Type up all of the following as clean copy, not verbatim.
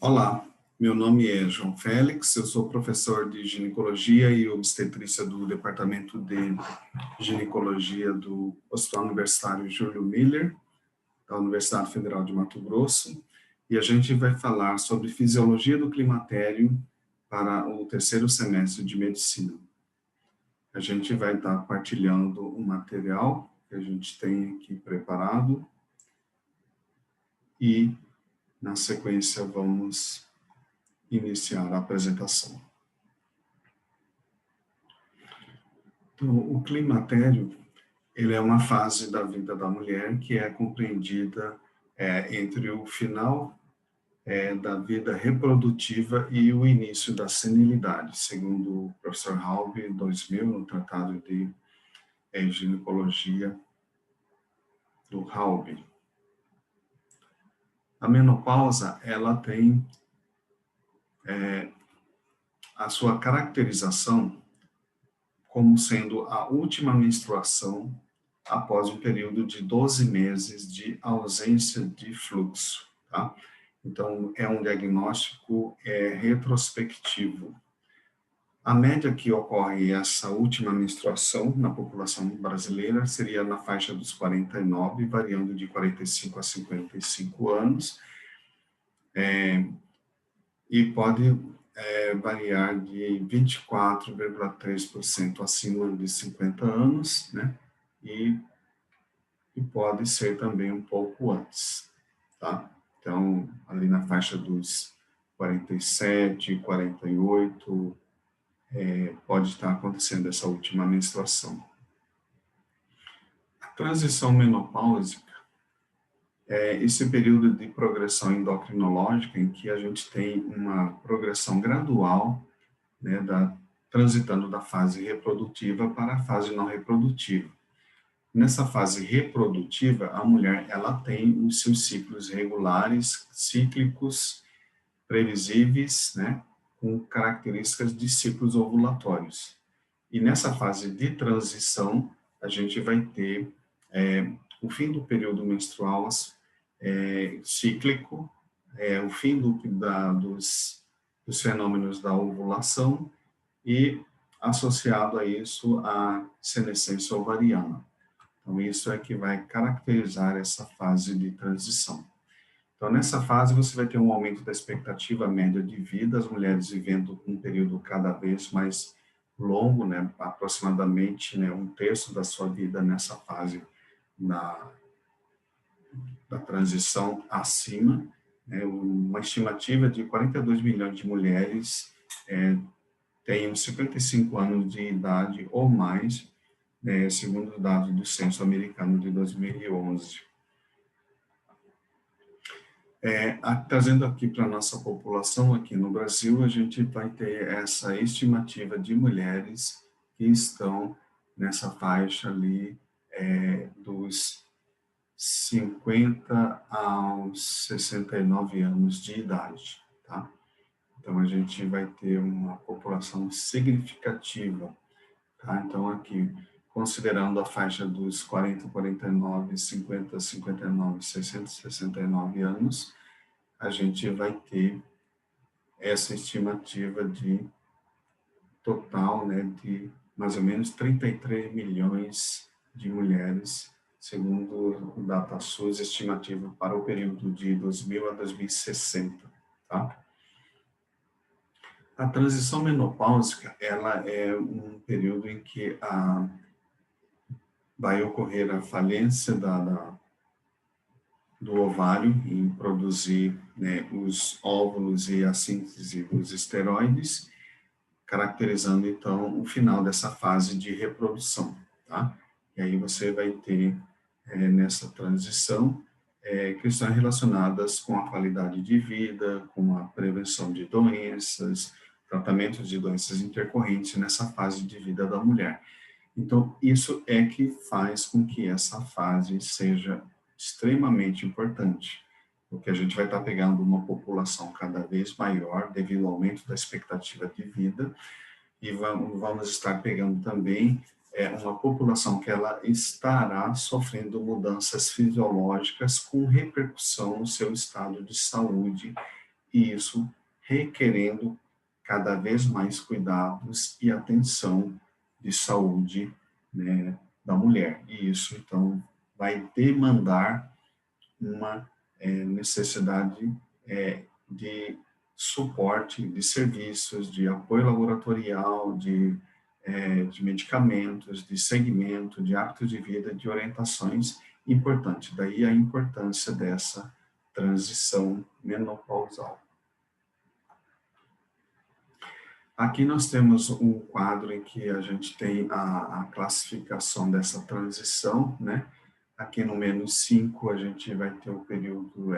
Olá, meu nome é João Félix, eu sou professor de ginecologia e obstetrícia do Departamento de Ginecologia do Hospital Universitário Júlio Miller, da Universidade Federal de Mato Grosso, e a gente vai falar sobre fisiologia do climatério para o terceiro semestre de medicina. A gente vai estar partilhando o material que a gente tem aqui preparado e, na sequência, vamos iniciar a apresentação. Então, o climatério, ele é uma fase da vida da mulher que é compreendida entre o final da vida reprodutiva e o início da senilidade, segundo o professor Halbe, 2000, no Tratado de Ginecologia do Halbe. A menopausa, ela tem a sua caracterização como sendo a última menstruação após um período de 12 meses de ausência de fluxo, tá? Então, é um diagnóstico retrospectivo. A média que ocorre essa última menstruação na população brasileira seria na faixa dos 49, variando de 45 a 55 anos, e pode variar de 24,3% acima de 50 anos, né? E pode ser também um pouco antes, tá? Então, ali na faixa dos 47, 48, pode estar acontecendo essa última menstruação. A transição menopáusica é esse período de progressão endocrinológica em que a gente tem uma progressão gradual, né, transitando da fase reprodutiva para a fase não reprodutiva. Nessa fase reprodutiva, a mulher ela tem os seus ciclos regulares, cíclicos, previsíveis, né, com características de ciclos ovulatórios. E nessa fase de transição, a gente vai ter o fim do período menstrual cíclico, o fim dos fenômenos da ovulação e, associado a isso, a senescência ovariana. Então, isso é que vai caracterizar essa fase de transição. Então, nessa fase, você vai ter um aumento da expectativa média de vida, as mulheres vivendo um período cada vez mais longo, né, aproximadamente, né, um terço da sua vida nessa fase da transição acima, né, uma estimativa de 42 milhões de mulheres têm 55 anos de idade ou mais, segundo os dados do Censo Americano de 2011. Trazendo aqui para a nossa população, aqui no Brasil, a gente vai ter essa estimativa de mulheres que estão nessa faixa ali dos 50 aos 69 anos de idade, tá? Então, a gente vai ter uma população significativa, tá? Então, aqui, considerando a faixa dos 40, 49, 50, 59, 60, 69 anos, a gente vai ter essa estimativa de total, né, de mais ou menos 33 milhões de mulheres, segundo o DataSUS, estimativa para o período de 2000 a 2060, tá? A transição menopáusica, ela é um período em que vai ocorrer a falência do ovário em produzir, né, os óvulos e a síntese dos esteroides, caracterizando, então, o final dessa fase de reprodução, tá? E aí você vai ter, nessa transição, questões relacionadas com a qualidade de vida, com a prevenção de doenças, tratamento de doenças intercorrentes nessa fase de vida da mulher. Então, isso é que faz com que essa fase seja extremamente importante, porque a gente vai estar pegando uma população cada vez maior devido ao aumento da expectativa de vida e vamos estar pegando também uma população que ela estará sofrendo mudanças fisiológicas com repercussão no seu estado de saúde e isso requerendo cada vez mais cuidados e atenção de saúde, né, da mulher. E isso, então, vai demandar uma necessidade de suporte de serviços, de apoio laboratorial, de medicamentos, de segmento, de hábitos de vida, de orientações importantes. Daí a importância dessa transição menopausal. Aqui nós temos um quadro em que a gente tem a classificação dessa transição, né? Aqui no -5 a gente vai ter o período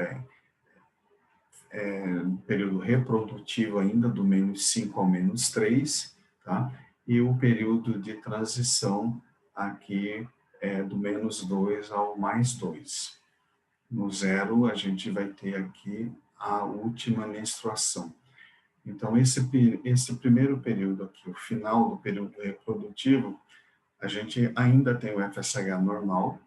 reprodutivo ainda, do -5 ao -3, tá? E o período de transição aqui é do -2 ao +2. No 0 a gente vai ter aqui a última menstruação. Então, esse primeiro período aqui, o final do período reprodutivo, a gente ainda tem o FSH normal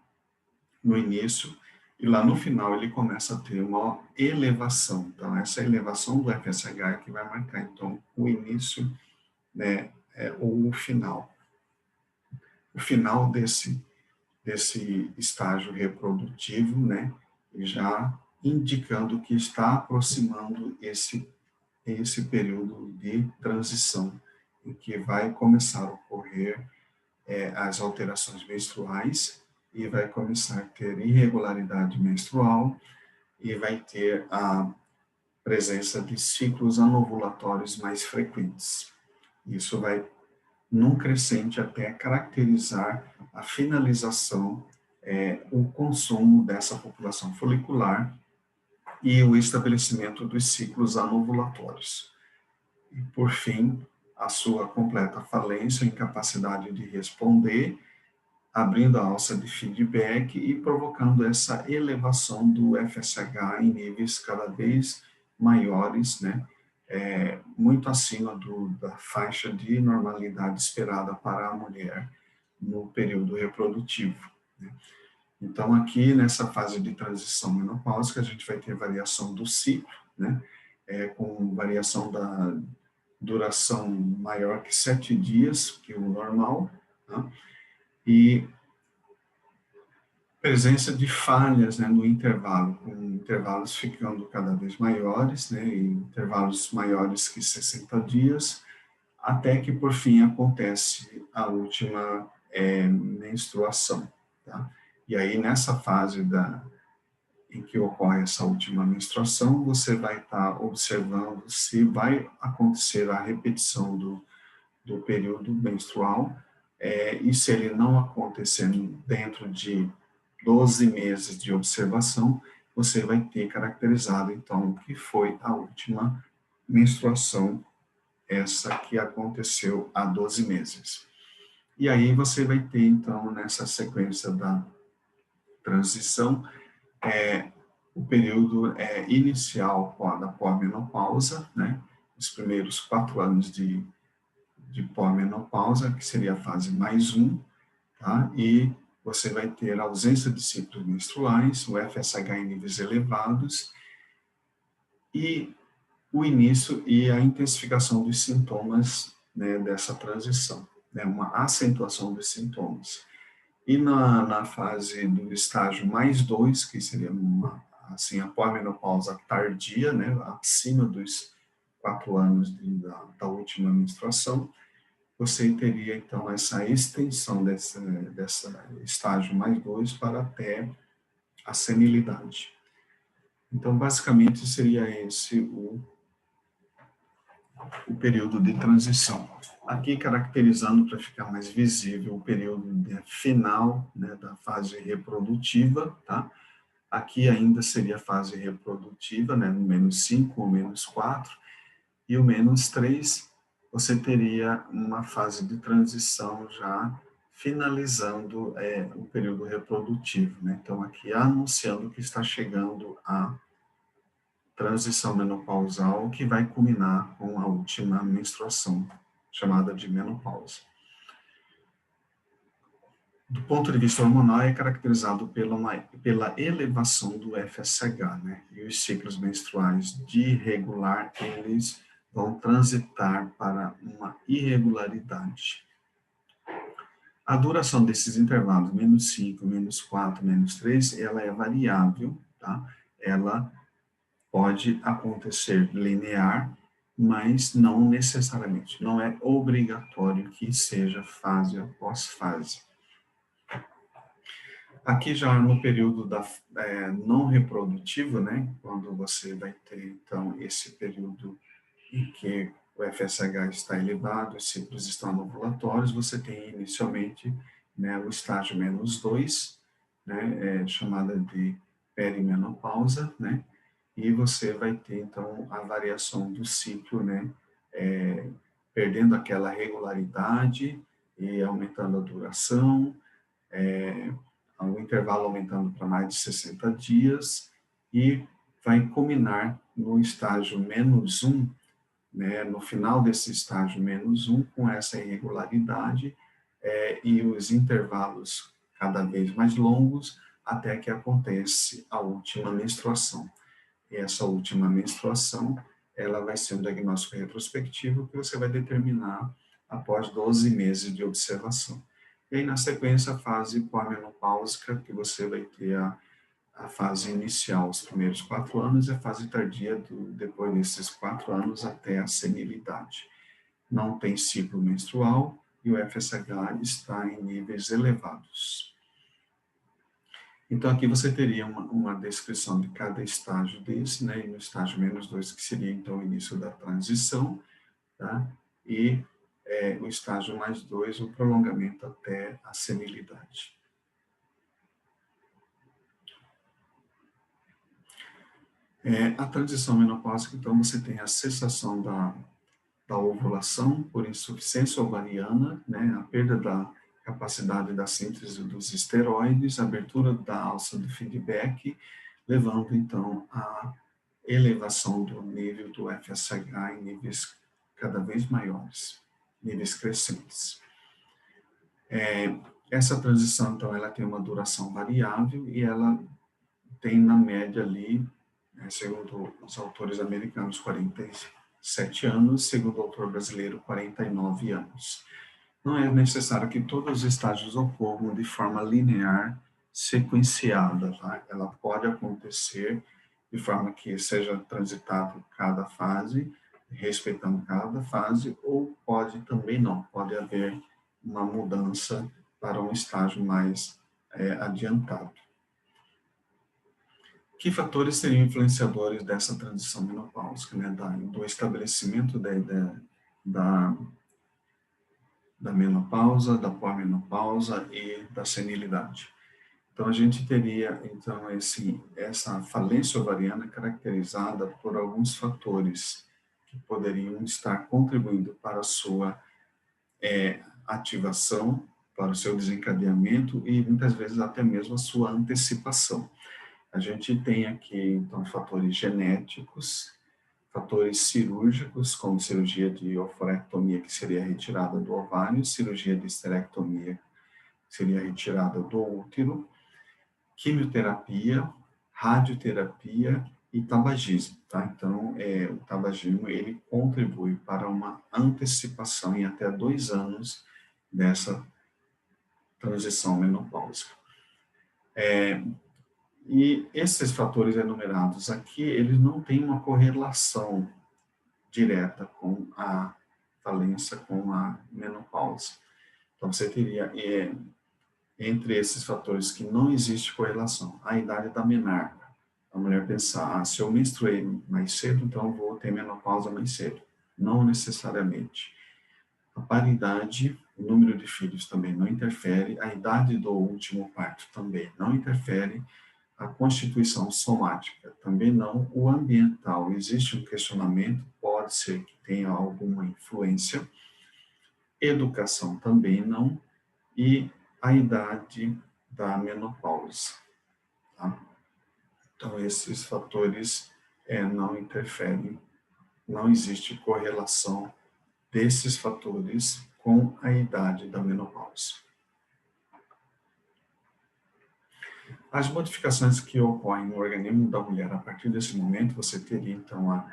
no início, e lá no final ele começa a ter uma elevação. Então, essa elevação do FSH é que vai marcar, então, o início, né, ou o final. O final desse estágio reprodutivo, né, já indicando que está aproximando esse período de transição, em que vai começar a ocorrer as alterações menstruais e vai começar a ter irregularidade menstrual e vai ter a presença de ciclos anovulatórios mais frequentes. Isso vai num crescente até caracterizar a finalização, o consumo dessa população folicular e o estabelecimento dos ciclos anovulatórios. E, por fim, a sua completa falência, incapacidade de responder, abrindo a alça de feedback e provocando essa elevação do FSH em níveis cada vez maiores, né? Muito acima da faixa de normalidade esperada para a mulher no período reprodutivo, né? Então, aqui nessa fase de transição menopáusica, a gente vai ter variação do ciclo, né? Com variação da duração maior que 7 dias, que o normal, tá? E presença de falhas, né, no intervalo, com intervalos ficando cada vez maiores, né, e intervalos maiores que 60 dias, até que, por fim, acontece a última menstruação, tá? E aí, nessa fase em que ocorre essa última menstruação, você vai estar observando se vai acontecer a repetição do período menstrual, e se ele não acontecer dentro de 12 meses de observação, você vai ter caracterizado, então, que foi a última menstruação, essa que aconteceu há 12 meses. E aí você vai ter, então, nessa sequência da transição, o período inicial da pós-menopausa, né? Os primeiros 4 anos de pós-menopausa, que seria a fase +1, tá? E você vai ter a ausência de ciclos menstruais, o FSH em níveis elevados e o início e a intensificação dos sintomas, né, dessa transição, né, uma acentuação dos sintomas. E na fase do estágio +2, que seria assim, a pós-menopausa tardia, né, acima dos 4 anos da última menstruação, você teria, então, essa extensão dessa estágio +2 para até a senilidade. Então, basicamente, seria esse o período de transição. Aqui, caracterizando para ficar mais visível o período final, né, da fase reprodutiva, tá? Aqui ainda seria a fase reprodutiva, né, no -5 ou -4, e o -3, você teria uma fase de transição já finalizando o período reprodutivo, né? Então, aqui anunciando que está chegando a transição menopausal, que vai culminar com a última menstruação, chamada de menopausa. Do ponto de vista hormonal, é caracterizado pela elevação do FSH, né? E os ciclos menstruais de irregular, eles vão transitar para uma irregularidade. A duração desses intervalos, -5, -4, -3, ela é variável, tá? Ela pode acontecer linear, mas não necessariamente. Não é obrigatório que seja fase após fase. Aqui já no período não reprodutivo, né, quando você vai ter, então, esse período em que o FSH está elevado, os ciclos estão ovulatórios, você tem inicialmente, né, o estágio -2, né, chamada de perimenopausa, né, e você vai ter, então, a variação do ciclo, né, perdendo aquela regularidade e aumentando a duração, o intervalo aumentando para mais de 60 dias, e vai culminar no estágio -1, né, no final desse estágio -1, com essa irregularidade e os intervalos cada vez mais longos, até que acontece a última menstruação. E essa última menstruação, ela vai ser um diagnóstico retrospectivo que você vai determinar após 12 meses de observação. E aí, na sequência, a fase pós-menopáusica, que você vai ter a fase inicial, os primeiros 4 anos, e a fase tardia, depois desses 4 anos, até a senilidade. Não tem ciclo menstrual e o FSH está em níveis elevados. Então, aqui você teria uma descrição de cada estágio desse, né? E no estágio -2, que seria, então, o início da transição, tá? E o estágio +2, o prolongamento até a senilidade. A transição menopáusica, então, você tem a cessação da ovulação por insuficiência ovariana, né? A perda da capacidade da síntese dos esteroides, a abertura da alça do feedback, levando, então, à elevação do nível do FSH em níveis cada vez maiores, níveis crescentes. Essa transição, então, ela tem uma duração variável e ela tem, na média, ali, segundo os autores americanos, 47 anos, segundo o autor brasileiro, 49 anos. Não é necessário que todos os estágios ocorram de forma linear, sequenciada, tá? Ela pode acontecer de forma que seja transitado cada fase, respeitando cada fase, ou pode também não, pode haver uma mudança para um estágio mais adiantado. Que fatores seriam influenciadores dessa transição menopáusica, né, do estabelecimento da menopausa, da pós-menopausa e da senilidade? Então, a gente teria, então, essa falência ovariana caracterizada por alguns fatores que poderiam estar contribuindo para a sua ativação, para o seu desencadeamento e, muitas vezes, até mesmo a sua antecipação. A gente tem aqui, então, fatores genéticos, fatores cirúrgicos, como cirurgia de ovarectomia, que seria a retirada do ovário, cirurgia de esterectomia, que seria a retirada do útero, quimioterapia, radioterapia e tabagismo, tá? Então, o tabagismo, ele contribui para uma antecipação em até 2 anos dessa transição menopáusica. E esses fatores enumerados aqui, eles não têm uma correlação direta com a falência, com a menopausa. Então, você teria, entre esses fatores que não existe correlação, a idade da menarca. A mulher pensar, se eu menstruei mais cedo, então eu vou ter menopausa mais cedo. Não necessariamente. A paridade, o número de filhos também não interfere, a idade do último parto também não interfere, a constituição somática também não, o ambiental, existe um questionamento, pode ser que tenha alguma influência, educação também não, e a idade da menopausa. Tá? Então, esses fatores não interferem, não existe correlação desses fatores com a idade da menopausa. As modificações que ocorrem no organismo da mulher, a partir desse momento, você teria, então,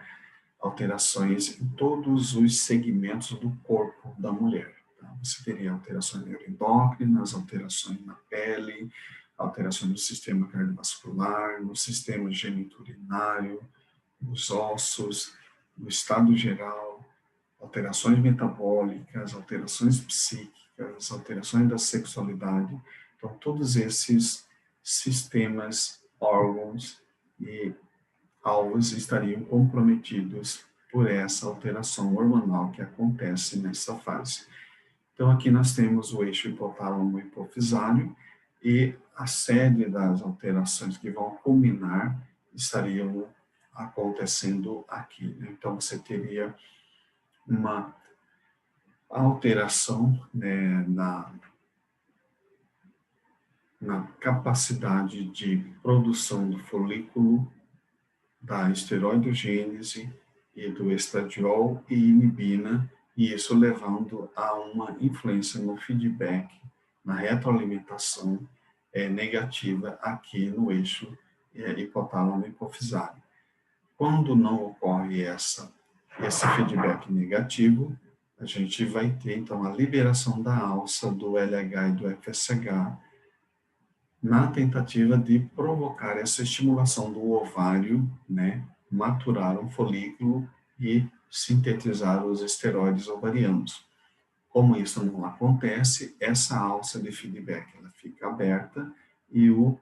alterações em todos os segmentos do corpo da mulher. Tá? Você teria alterações neuroendócrinas, alterações na pele, alterações no sistema cardiovascular, no sistema geniturinário, nos ossos, no estado geral, alterações metabólicas, alterações psíquicas, alterações da sexualidade. Então, todos esses sistemas, órgãos e alvos estariam comprometidos por essa alteração hormonal que acontece nessa fase. Então, aqui nós temos o eixo hipotálamo-hipofisário e a sede das alterações que vão culminar estariam acontecendo aqui. Né? Então, você teria uma alteração, né, na capacidade de produção do folículo, da esteroidogênese e do estradiol e inibina, e isso levando a uma influência no feedback, na retroalimentação negativa aqui no eixo hipotálamo-hipofisário. Quando não ocorre esse feedback negativo, a gente vai ter, então, a liberação da alça do LH e do FSH na tentativa de provocar essa estimulação do ovário, né, maturar um folículo e sintetizar os esteroides ovarianos. Como isso não acontece, essa alça de feedback ela fica aberta e o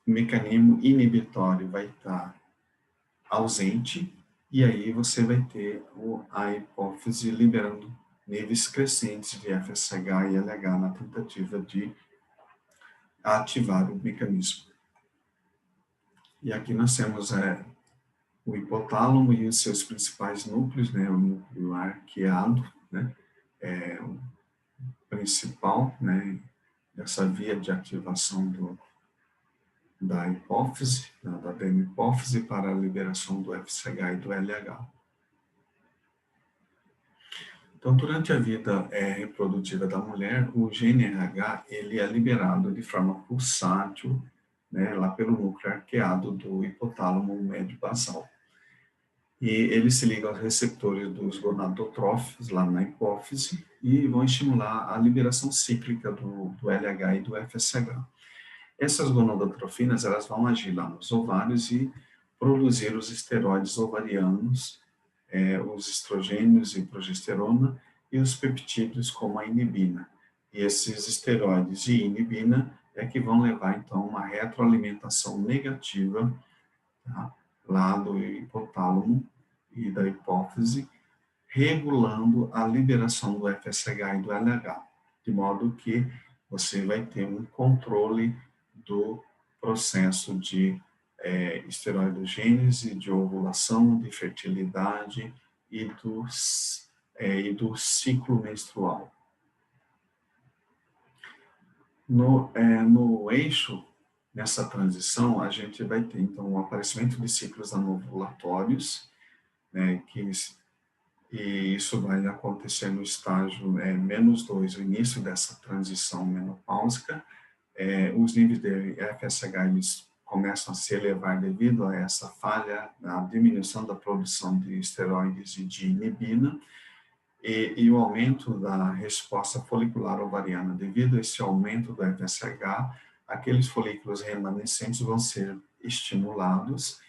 mecanismo inibitório vai estar ausente, e aí você vai ter a hipófise liberando níveis crescentes de FSH e LH na tentativa de ativar o mecanismo. E aqui nós temos o hipotálamo e os seus principais núcleos, né, o núcleo arqueado, né, o principal, né, dessa via de ativação da hipófise, da demihipófise para a liberação do FSH e do LH. Então, durante a vida reprodutiva da mulher, o GnRH ele é liberado de forma pulsátil, né, lá pelo núcleo arqueado do hipotálamo médio basal. E eles se ligam aos receptores dos gonadotróficos lá na hipófise e vão estimular a liberação cíclica do LH e do FSH. Essas gonadotrofinas elas vão agir lá nos ovários e produzir os esteroides ovarianos, os estrogênios e progesterona e os peptídeos como a inibina. E esses esteroides e inibina é que vão levar, então, uma retroalimentação negativa, tá, lá do hipotálamo e da hipófise, regulando a liberação do FSH e do LH, de modo que você vai ter um controle do processo de esteroidogênese, de ovulação, de fertilidade e do ciclo menstrual. No eixo, nessa transição, a gente vai ter, então, o aparecimento de ciclos anovulatórios, né, e isso vai acontecer no estágio -2, o início dessa transição menopáusica. Os níveis de FSH eles começam a se elevar devido a essa falha, a diminuição da produção de esteroides e de inibina, e o aumento da resposta folicular ovariana. Devido a esse aumento do FSH, aqueles folículos remanescentes vão ser estimulados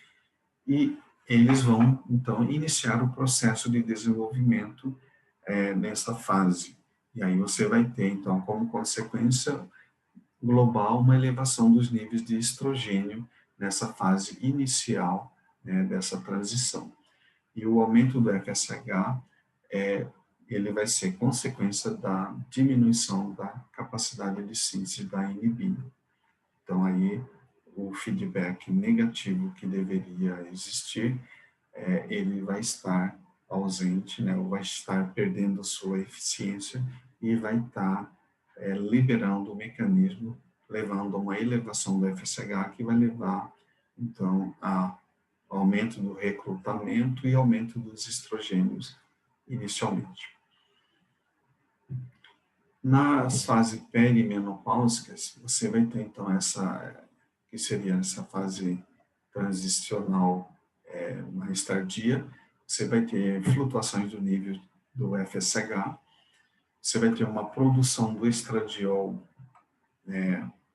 e eles vão, então, iniciar o processo de desenvolvimento nessa fase. E aí você vai ter, então, como consequência global, uma elevação dos níveis de estrogênio nessa fase inicial, né, dessa transição. E o aumento do FSH, ele vai ser consequência da diminuição da capacidade de síntese da inibina. Então, aí, o feedback negativo que deveria existir, ele vai estar ausente, né, ou vai estar perdendo sua eficiência e vai estar liberando o mecanismo, levando a uma elevação do FSH que vai levar, então, a aumento do recrutamento e aumento dos estrogênios inicialmente. Nas fases perimenopáusicas, você vai ter, então, que seria essa fase transicional mais tardia, você vai ter flutuações do nível do FSH, você vai ter uma produção do estradiol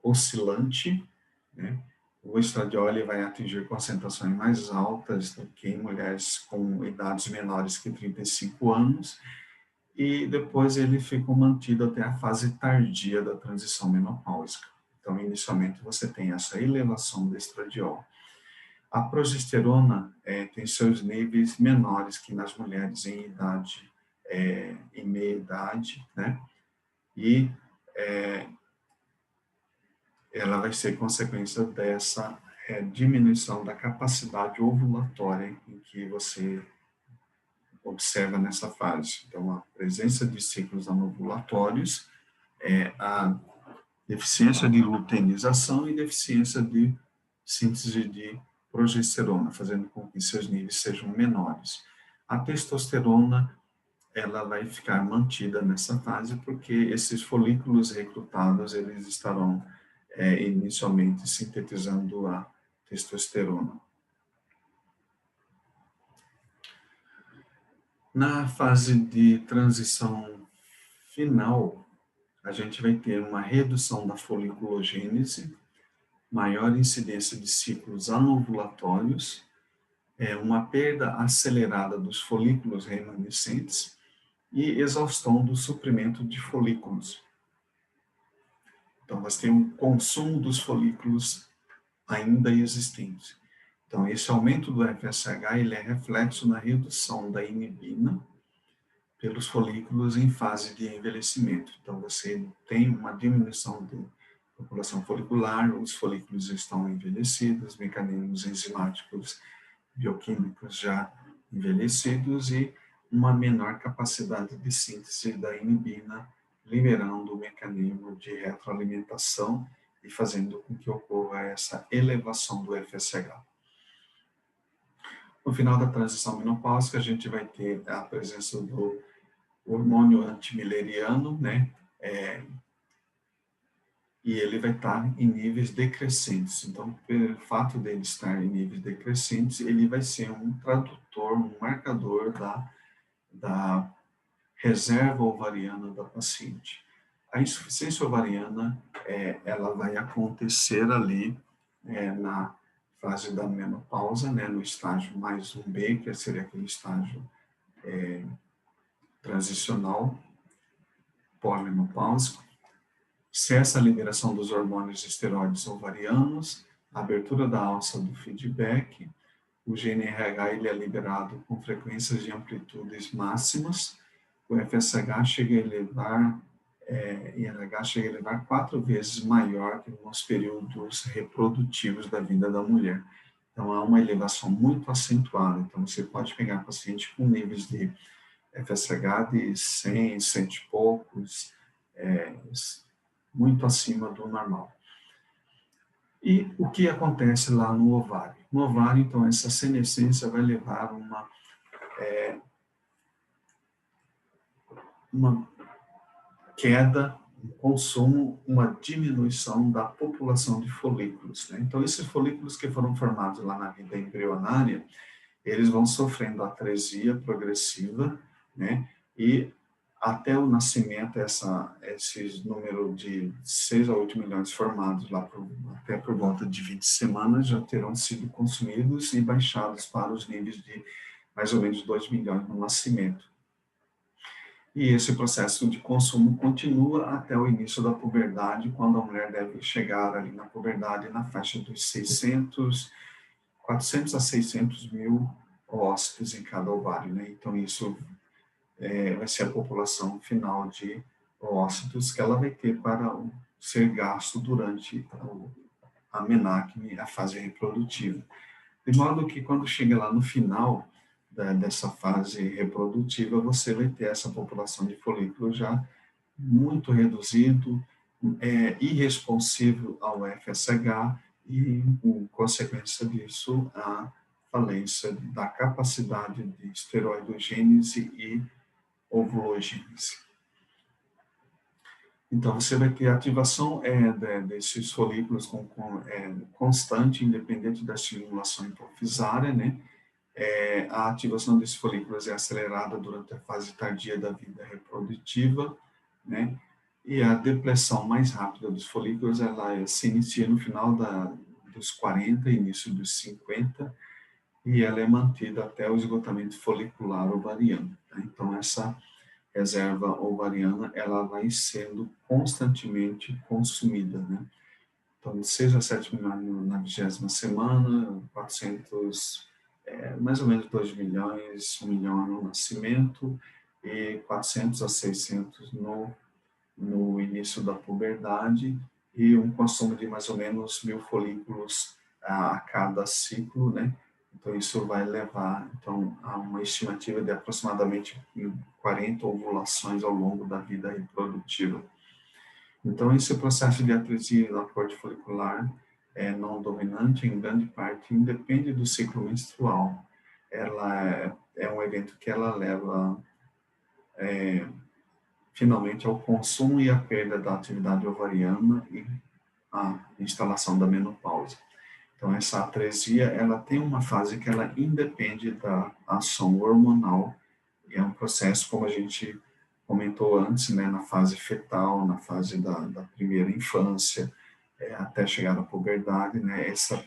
oscilante, né? O estradiol ele vai atingir concentrações mais altas do que em mulheres com idades menores que 35 anos, e depois ele fica mantido até a fase tardia da transição menopáusica. Então, inicialmente, você tem essa elevação do estradiol. A progesterona tem seus níveis menores que nas mulheres em idade, em meia-idade, né? E ela vai ser consequência dessa diminuição da capacidade ovulatória em que você observa nessa fase. Então, a presença de ciclos anovulatórios, a deficiência de luteinização e deficiência de síntese de progesterona, fazendo com que seus níveis sejam menores. A testosterona, ela vai ficar mantida nessa fase porque esses folículos recrutados, eles estarão inicialmente sintetizando a testosterona. Na fase de transição final, a gente vai ter uma redução da foliculogênese, maior incidência de ciclos anovulatórios, uma perda acelerada dos folículos remanescentes e exaustão do suprimento de folículos. Então, nós temos um consumo dos folículos ainda existentes. Então, esse aumento do FSH ele é reflexo na redução da inibina pelos folículos em fase de envelhecimento. Então, você tem uma diminuição da população folicular, os folículos estão envelhecidos, mecanismos enzimáticos bioquímicos já envelhecidos e uma menor capacidade de síntese da inibina, liberando o mecanismo de retroalimentação e fazendo com que ocorra essa elevação do FSH. No final da transição menopáusica, a gente vai ter a presença do hormônio antimileriano, né? E ele vai estar em níveis decrescentes. Então, pelo fato dele estar em níveis decrescentes, ele vai ser um tradutor, um marcador da reserva ovariana da paciente. A insuficiência ovariana, ela vai acontecer ali na fase da menopausa, né, no estágio mais 1B, que seria aquele estágio transicional, pós-menopáusico. Cessa a liberação dos hormônios esteroides ovarianos, a abertura da alça do feedback, o GnRH ele é liberado com frequências de amplitudes máximas, o FSH chega a elevar, INH chega a elevar 4 vezes maior que nos períodos reprodutivos da vida da mulher. Então, há uma elevação muito acentuada. Então, você pode pegar paciente com níveis de FSH de 100, 100 e poucos, muito acima do normal. E o que acontece lá no ovário? No ovário, então, essa senescência vai levar uma queda, um consumo, uma diminuição da população de folículos, né? Então, esses folículos que foram formados lá na vida embrionária, eles vão sofrendo atresia progressiva, né? E até o nascimento, esses números de 6 a 8 milhões formados lá até por volta de 20 semanas já terão sido consumidos e baixados para os níveis de mais ou menos 2 milhões no nascimento. E esse processo de consumo continua até o início da puberdade, quando a mulher deve chegar ali na puberdade na faixa dos 400 a 600 mil ócitos em cada ovário, né? Então, isso vai ser a população final de ócitos que ela vai ter para ser gasto durante a menarquia, a fase reprodutiva. De modo que quando chega lá no final dessa fase reprodutiva, você vai ter essa população de folículo já muito reduzido, irresponsivo ao FSH e, em consequência disso, a falência da capacidade de esteroidogênese e ovulogênese. Então, você vai ter ativação desses folículos constante, independente da estimulação hipofisária, né? A ativação desses folículos é acelerada durante a fase tardia da vida reprodutiva, né? E a depressão mais rápida dos folículos, ela se inicia no final dos 40, início dos 50, e ela é mantida até o esgotamento folicular ovariano. Tá? Então, essa reserva ovariana, ela vai sendo constantemente consumida, né? Então, de 6 a 7 milhões na 20ª semana, 400, mais ou menos 2 milhões, 1 milhão no nascimento e 400 a 600 no início da puberdade e um consumo de mais ou menos 1.000 folículos a cada ciclo, né? Então, isso vai levar a uma estimativa de aproximadamente 40 ovulações ao longo da vida reprodutiva. Então, esse processo de atresia da corte folicular não dominante, em grande parte, independe do ciclo menstrual. Ela é um evento que ela leva finalmente ao consumo e à perda da atividade ovariana e à instalação da menopausa. Então, essa atresia, ela tem uma fase que ela independe da ação hormonal, e é um processo, como a gente comentou antes, né, na fase fetal, na fase da primeira infância, até chegar à puberdade, né, essa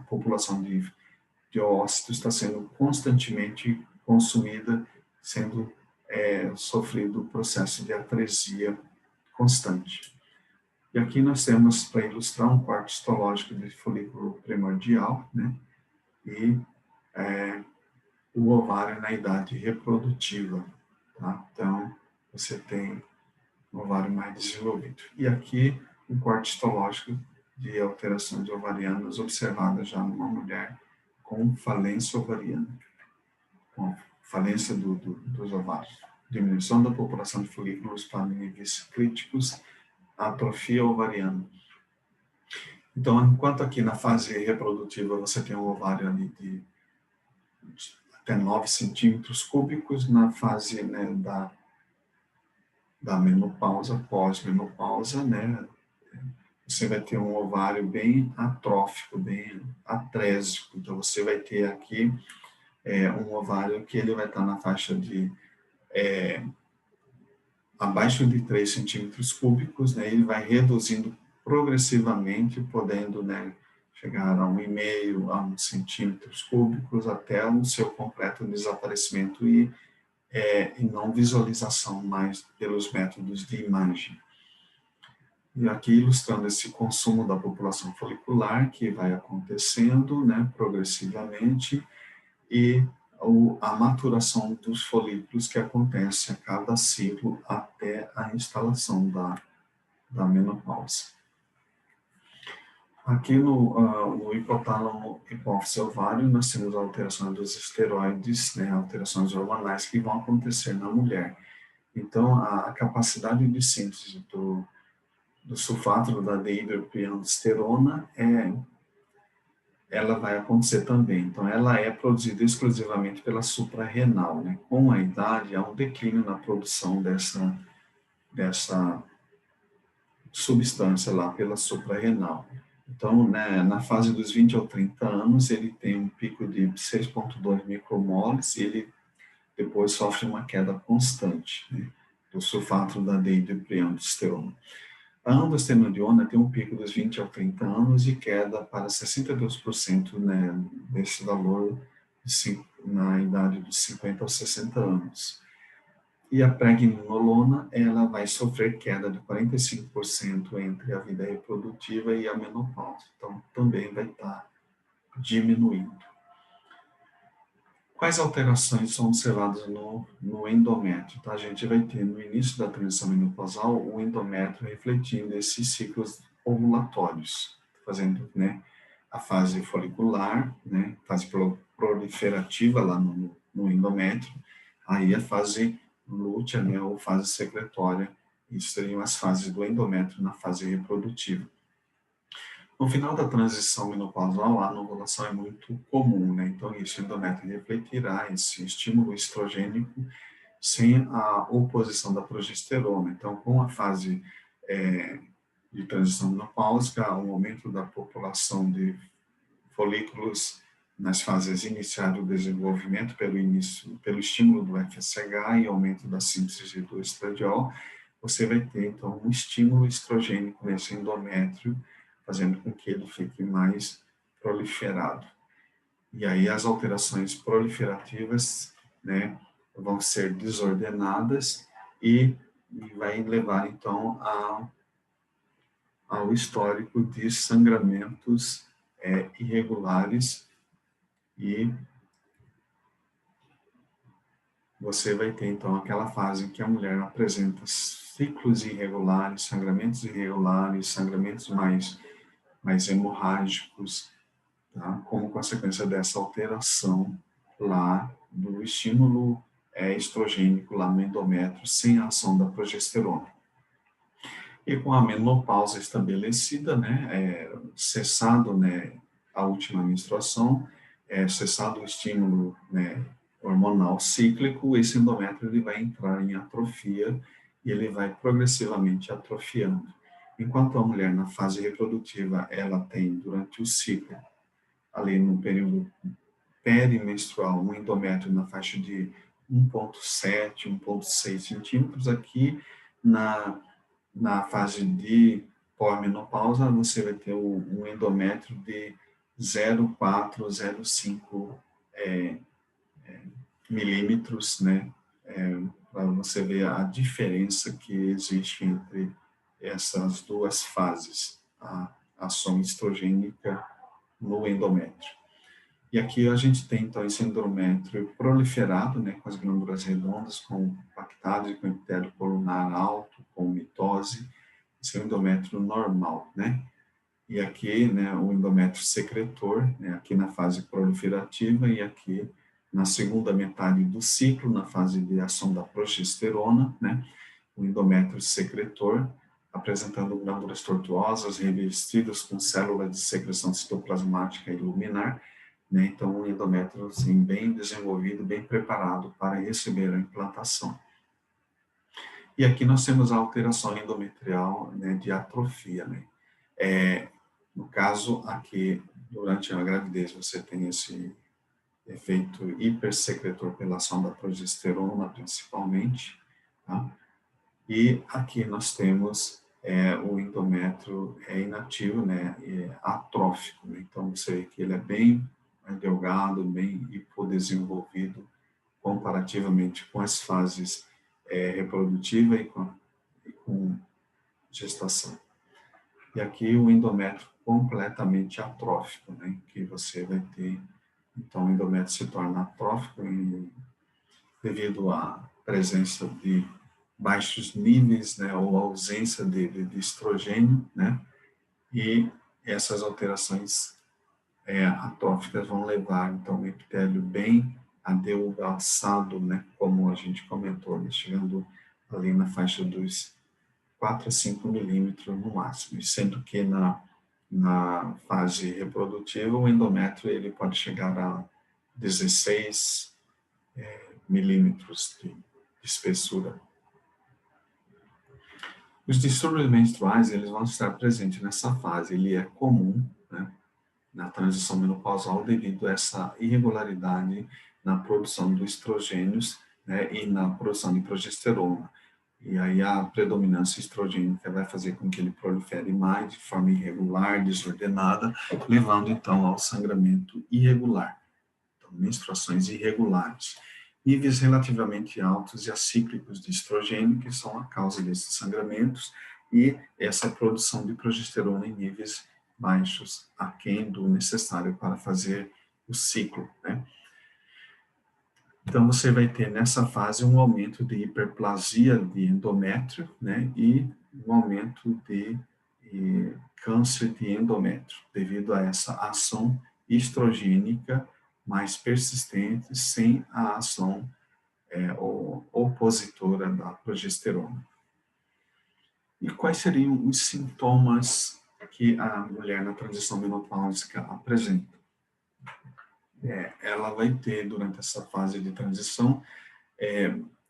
população de ócitos está sendo constantemente consumida, sendo sofrido o processo de atresia constante. E aqui nós temos, para ilustrar, um corte histológico de folículo primordial, né, e o ovário na idade reprodutiva, tá? Então, você tem um ovário mais desenvolvido. E aqui, um corte histológico de alterações ovarianas observadas já numa mulher com falência ovariana, com falência dos ovários, diminuição da população de folículos para níveis críticos, atrofia ovariana. Então, enquanto aqui na fase reprodutiva você tem um ovário ali de até 9 centímetros cúbicos, na fase, né, da menopausa, pós-menopausa, né, você vai ter um ovário bem atrófico, bem atrésico. Então, você vai ter aqui um ovário que ele vai estar na faixa de abaixo de 3 centímetros cúbicos, né, ele vai reduzindo progressivamente, podendo, né, chegar a 1,5 a 1 centímetros cúbicos até o seu completo desaparecimento e não visualização mais pelos métodos de imagem. E aqui ilustrando esse consumo da população folicular que vai acontecendo, né, progressivamente, e a maturação dos folículos que acontece a cada ciclo até a instalação da menopausa. Aqui no hipotálamo hipófise ovário, nós temos alterações dos esteroides, né, alterações hormonais que vão acontecer na mulher. Então, a capacidade de síntese do sulfato da dehidroepiandrosterona ela vai acontecer também. Então, ela é produzida exclusivamente pela suprarrenal, né? Com a idade, há um declínio na produção dessa substância lá pela suprarrenal. Então, né, na fase dos 20 ou 30 anos, ele tem um pico de 6,2 micromoles e ele depois sofre uma queda constante, né, do sulfato da dehidroepiandrosterona. A androstenediona tem um pico dos 20 a 30 anos e queda para 62%, né, desse valor na idade dos 50 aos 60 anos. E a pregnenolona, ela vai sofrer queda de 45% entre a vida reprodutiva e a menopausa. Então, também vai estar diminuindo. Quais alterações são observadas no endométrio? Tá? A gente vai ter no início da transição menopausal o endométrio refletindo esses ciclos ovulatórios, fazendo, né, a fase folicular, né, fase proliferativa lá no endométrio, aí a fase lútea, né, ou fase secretória, isso seriam as fases do endométrio na fase reprodutiva. No final da transição menopausal, a anovulação é muito comum, né? Então, isso, o endométrio refletirá esse estímulo estrogênico sem a oposição da progesterona. Então, com a fase de transição menopáusica, o aumento da população de folículos nas fases iniciais do desenvolvimento pelo estímulo do FSH e aumento da síntese do estradiol, você vai ter, então, um estímulo estrogênico nesse endométrio, fazendo com que ele fique mais proliferado. E aí as alterações proliferativas, né, vão ser desordenadas e vai levar, então, ao histórico de sangramentos irregulares, e você vai ter, então, aquela fase em que a mulher apresenta ciclos irregulares, sangramentos mais hemorrágicos, tá? Como consequência dessa alteração lá do estímulo estrogênico lá no endométrio, sem a ação da progesterona. E com a menopausa estabelecida, né, cessado, né, a última menstruação, cessado o estímulo, né, hormonal cíclico, esse endométrio ele vai entrar em atrofia e ele vai progressivamente atrofiando. Enquanto a mulher na fase reprodutiva, ela tem durante o ciclo, ali no período perimenstrual, um endométrio na faixa de 1,7, 1,6 centímetros, aqui na fase de pós-menopausa, você vai ter um endométrio de 0,4, 0,5 milímetros, né? Para você ver a diferença que existe entre essas duas fases, a ação estrogênica no endométrio. E aqui a gente tem, então, esse endométrio proliferado, né, com as glândulas redondas, compactadas e com epitélio colunar alto, com mitose. Esse é o endométrio normal, né? E aqui, né, o endométrio secretor, né, aqui na fase proliferativa e aqui na segunda metade do ciclo, na fase de ação da progesterona, né, o endométrio secretor, apresentando glândulas tortuosas revestidas com células de secreção citoplasmática e luminar, né, então um endométrio assim, bem desenvolvido, bem preparado para receber a implantação. E aqui nós temos a alteração endometrial, né, de atrofia, né. No caso aqui, durante a gravidez, você tem esse efeito hipersecretor pela ação da progesterona, principalmente, tá? E aqui nós temos o endométrio inativo, né, atrófico, né? Então você vê que ele é bem delgado, bem hipodesenvolvido, comparativamente com as fases reprodutiva e com gestação. E aqui o endométrio completamente atrófico, né, que você vai ter, então o endométrio se torna atrófico devido à presença de baixos níveis, né, ou ausência de estrogênio, né, e essas alterações atróficas vão levar, então, o epitélio bem adelgaçado, né, como a gente comentou, né, chegando ali na faixa dos 4 a 5 milímetros no máximo, sendo que na fase reprodutiva o endométrio ele pode chegar a 16 milímetros de espessura. Os distúrbios menstruais eles vão estar presentes nessa fase, ele é comum, né, na transição menopausal devido a essa irregularidade na produção dos estrogênios, né, e na produção de progesterona. E aí a predominância estrogênica vai fazer com que ele prolifere mais de forma irregular, desordenada, levando então ao sangramento irregular. Então, menstruações irregulares. Níveis relativamente altos e acíclicos de estrogênio, que são a causa desses sangramentos, e essa produção de progesterona em níveis baixos, aquém do necessário para fazer o ciclo, né? Então, você vai ter nessa fase um aumento de hiperplasia de endométrio, né, e um aumento de câncer de endométrio, devido a essa ação estrogênica mais persistente, sem a ação opositora da progesterona. E quais seriam os sintomas que a mulher na transição menopáusica apresenta? Ela vai ter, durante essa fase de transição,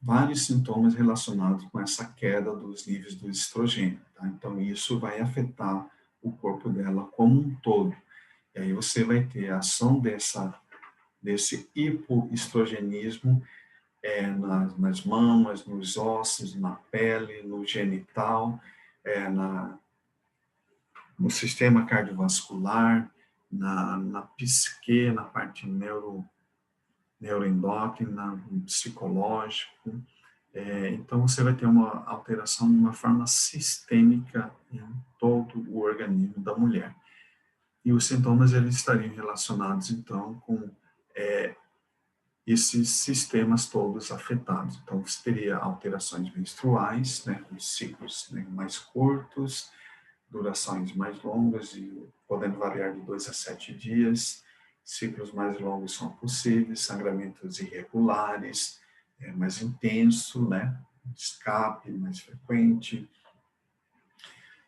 vários sintomas relacionados com essa queda dos níveis do estrogênio, tá? Então, isso vai afetar o corpo dela como um todo. E aí você vai ter a ação desse hipoestrogenismo nas mamas, nos ossos, na pele, no genital, no sistema cardiovascular, na psique, na parte neuroendócrina, no psicológico. Então, você vai ter uma alteração de uma forma sistêmica em todo o organismo da mulher. E os sintomas eles estariam relacionados, então, com esses sistemas todos afetados. Então, você teria alterações menstruais, né, com ciclos, né, mais curtos, durações mais longas, e podendo variar de 2 a 7 dias. Ciclos mais longos são possíveis, sangramentos irregulares, mais intenso, né, escape mais frequente.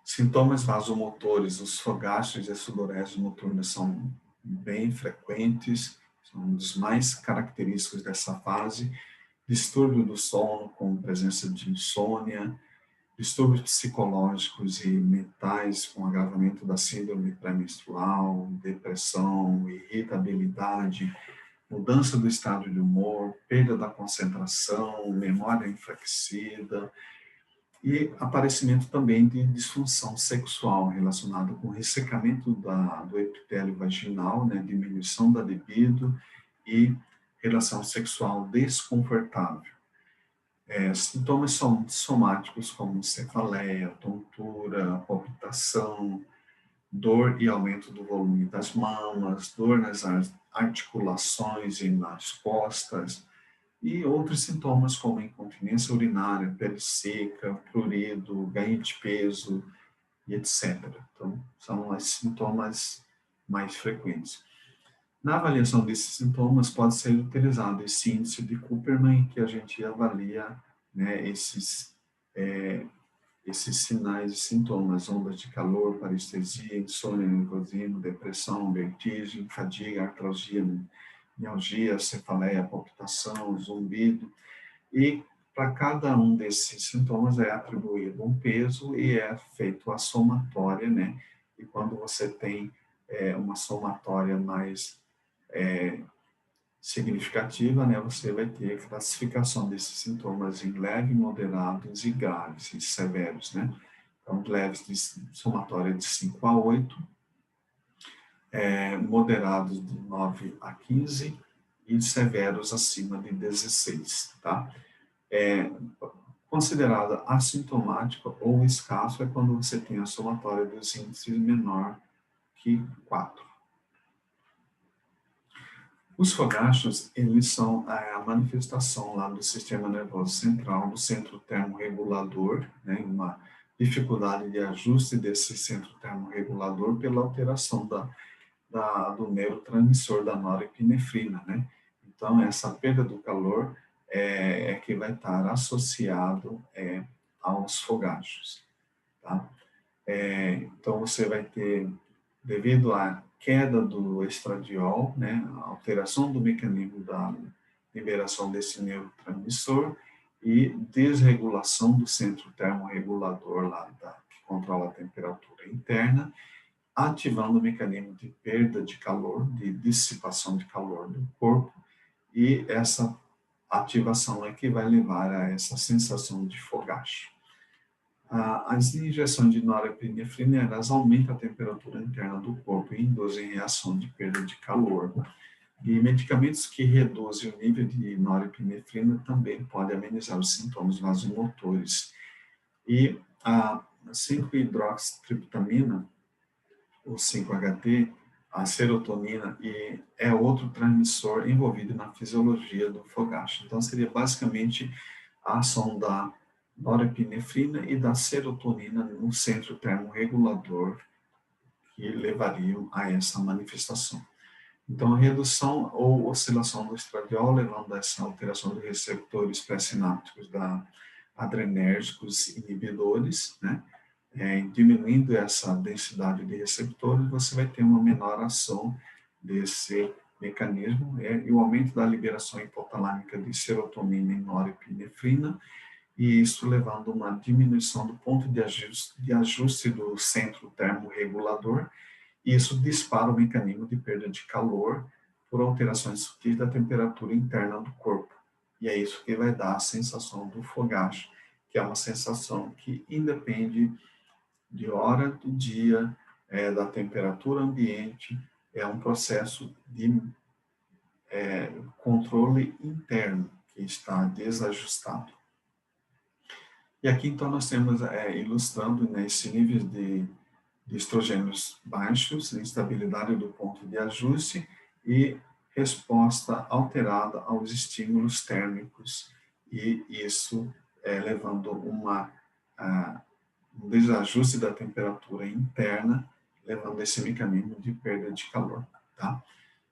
Sintomas vasomotores, os fogachos e a sudorese noturna são bem frequentes, são um dos mais característicos dessa fase. Distúrbio do sono, com presença de insônia, distúrbios psicológicos e mentais, com agravamento da síndrome pré-menstrual, depressão, irritabilidade, mudança do estado de humor, perda da concentração, memória enfraquecida, e aparecimento também de disfunção sexual relacionado com ressecamento do epitélio vaginal, né, diminuição da libido e relação sexual desconfortável. Sintomas somáticos como cefaleia, tontura, palpitação, dor e aumento do volume das mamas, dor nas articulações e nas costas, e outros sintomas como incontinência urinária, pele seca, prurido, ganho de peso e etc. Então, são os sintomas mais frequentes. Na avaliação desses sintomas, pode ser utilizado esse índice de Kupperman, que a gente avalia, né, esses sinais e sintomas: ondas de calor, parestesia, insônia, nervosismo, depressão, vertigem, fadiga, artralgia, mialgia, cefaleia, palpitação, zumbido. E para cada um desses sintomas é atribuído um peso e é feito a somatória, né? E quando você tem uma somatória mais significativa, né, você vai ter a classificação desses sintomas em leve, moderados e graves, e severos, né? Então, leves de somatória de 5 a 8, moderados de 9 a 15 e severos acima de 16, tá? Considerada assintomática ou escasso é quando você tem a somatória dos índices menor que 4. Os fogachos, eles são a manifestação lá do sistema nervoso central, do centro termorregulador, né, uma dificuldade de ajuste desse centro termorregulador pela alteração do neurotransmissor da norepinefrina, né? Então, essa perda do calor é que vai estar associado aos fogachos, tá? Então, você vai ter, devido à queda do estradiol, né, a alteração do mecanismo da liberação desse neurotransmissor e desregulação do centro termorregulador lá, que controla a temperatura interna, ativando o mecanismo de perda de calor, de dissipação de calor do corpo, e essa ativação é que vai levar a essa sensação de fogacho. As injeções de norepinefrina, elas aumentam a temperatura interna do corpo e induzem reação de perda de calor. E medicamentos que reduzem o nível de norepinefrina também podem amenizar os sintomas vasomotores. E a 5-hidroxitriptamina, o 5-HT, a serotonina, e é outro transmissor envolvido na fisiologia do fogacho. Então, seria basicamente a ação da norepinefrina e da serotonina no centro termorregulador que levariam a essa manifestação. Então, a redução ou oscilação do estradiol, levando a essa alteração dos receptores pré-sinápticos adrenérgicos inibidores, né? Diminuindo essa densidade de receptores, você vai ter uma menor ação desse mecanismo é o aumento da liberação hipotalâmica de serotonina e norepinefrina, e isso levando a uma diminuição do ponto de ajuste do centro termorregulador, e isso dispara o mecanismo de perda de calor por alterações sutis da temperatura interna do corpo. E é isso que vai dar a sensação do fogacho, que é uma sensação que independe de hora do dia, da temperatura ambiente, é um processo de controle interno que está desajustado. E aqui, então, nós temos, ilustrando, né, esse nível de estrogênios baixos, instabilidade do ponto de ajuste e resposta alterada aos estímulos térmicos, e isso levando um desajuste da temperatura interna, levando a esse mecanismo de perda de calor. Tá?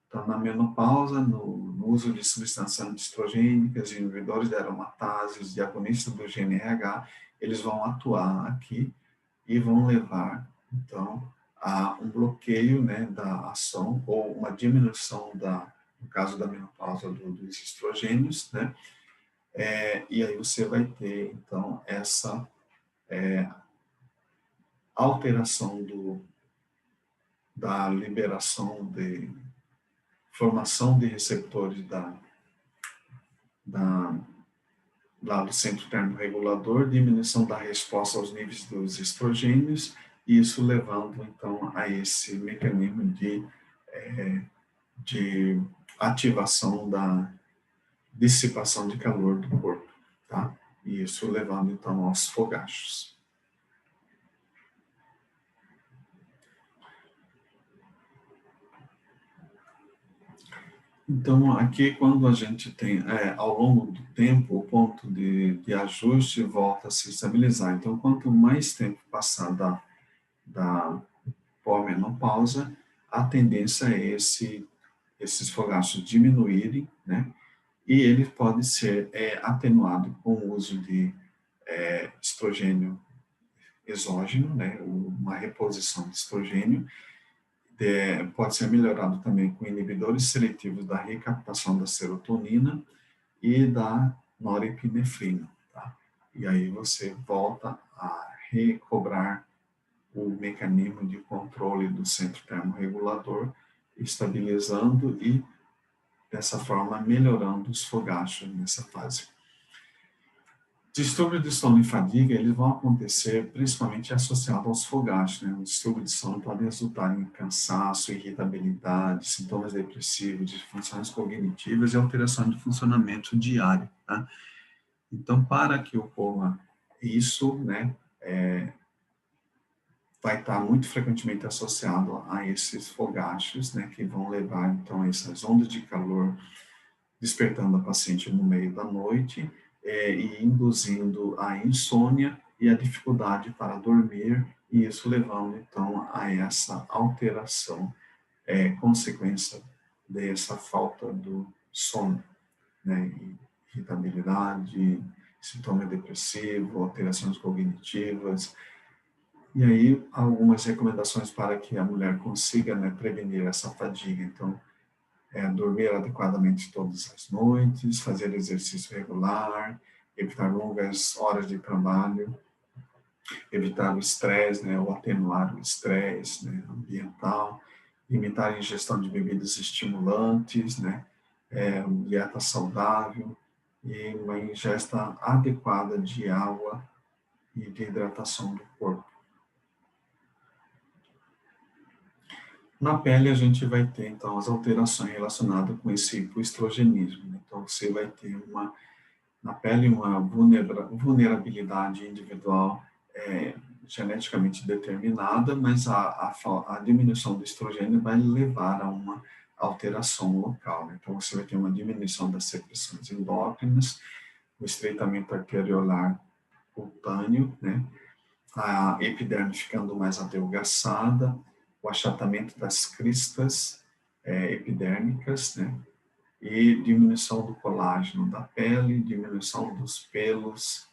Então, na menopausa, no uso de substâncias antiestrogênicas, inibidores de aromatase, diagonistas do GNRH, eles vão atuar aqui e vão levar, então, a um bloqueio, né, da ação ou uma diminuição no caso da menopausa, dos estrogênios, né, e aí você vai ter, então, essa alteração da liberação de formação de receptores do centro termorregulador, diminuição da resposta aos níveis dos estrogênios, e isso levando, então, a esse mecanismo de ativação da dissipação de calor do corpo, tá? E isso levando, então, aos fogachos. Então, aqui, quando a gente tem, ao longo do tempo, o ponto de ajuste volta a se estabilizar. Então, quanto mais tempo passar da pós-menopausa, a tendência é esses fogachos diminuírem, né? E ele pode ser atenuado com o uso de estrogênio exógeno, né? Uma reposição de estrogênio. Pode ser melhorado também com inibidores seletivos da recaptação da serotonina e da norepinefrina, tá? E aí você volta a recobrar o mecanismo de controle do centro termorregulador, estabilizando e, dessa forma, melhorando os fogachos nessa fase. Distúrbios de sono e fadiga, eles vão acontecer principalmente associados aos fogachos, né? Os distúrbios de sono podem resultar em cansaço, irritabilidade, sintomas depressivos, disfunções cognitivas e alteração de funcionamento diário, tá? Então, para que ocorra isso, né, vai estar muito frequentemente associado a esses fogachos, né, que vão levar, então, a essas ondas de calor, despertando a paciente no meio da noite, e induzindo a insônia e a dificuldade para dormir, e isso levando, então, a essa alteração, consequência dessa falta do sono, né, irritabilidade, sintoma depressivo, alterações cognitivas, e aí algumas recomendações para que a mulher consiga, né, prevenir essa fadiga. Então, dormir adequadamente todas as noites, fazer exercício regular, evitar longas horas de trabalho, evitar o estresse, né, ou atenuar o estresse, né, ambiental, limitar a ingestão de bebidas estimulantes, né, dieta saudável e uma ingesta adequada de água e de hidratação do corpo. Na pele, a gente vai ter, então, as alterações relacionadas com esse hipoestrogenismo. Então, você vai ter na pele uma vulnerabilidade individual geneticamente determinada, mas a diminuição do estrogênio vai levar a uma alteração local, né? Então, você vai ter uma diminuição das secreções endócrinas, o estreitamento arteriolar cutâneo, né? A epiderme ficando mais adelgaçada, o achatamento das cristas epidérmicas, né? E diminuição do colágeno da pele, diminuição dos pelos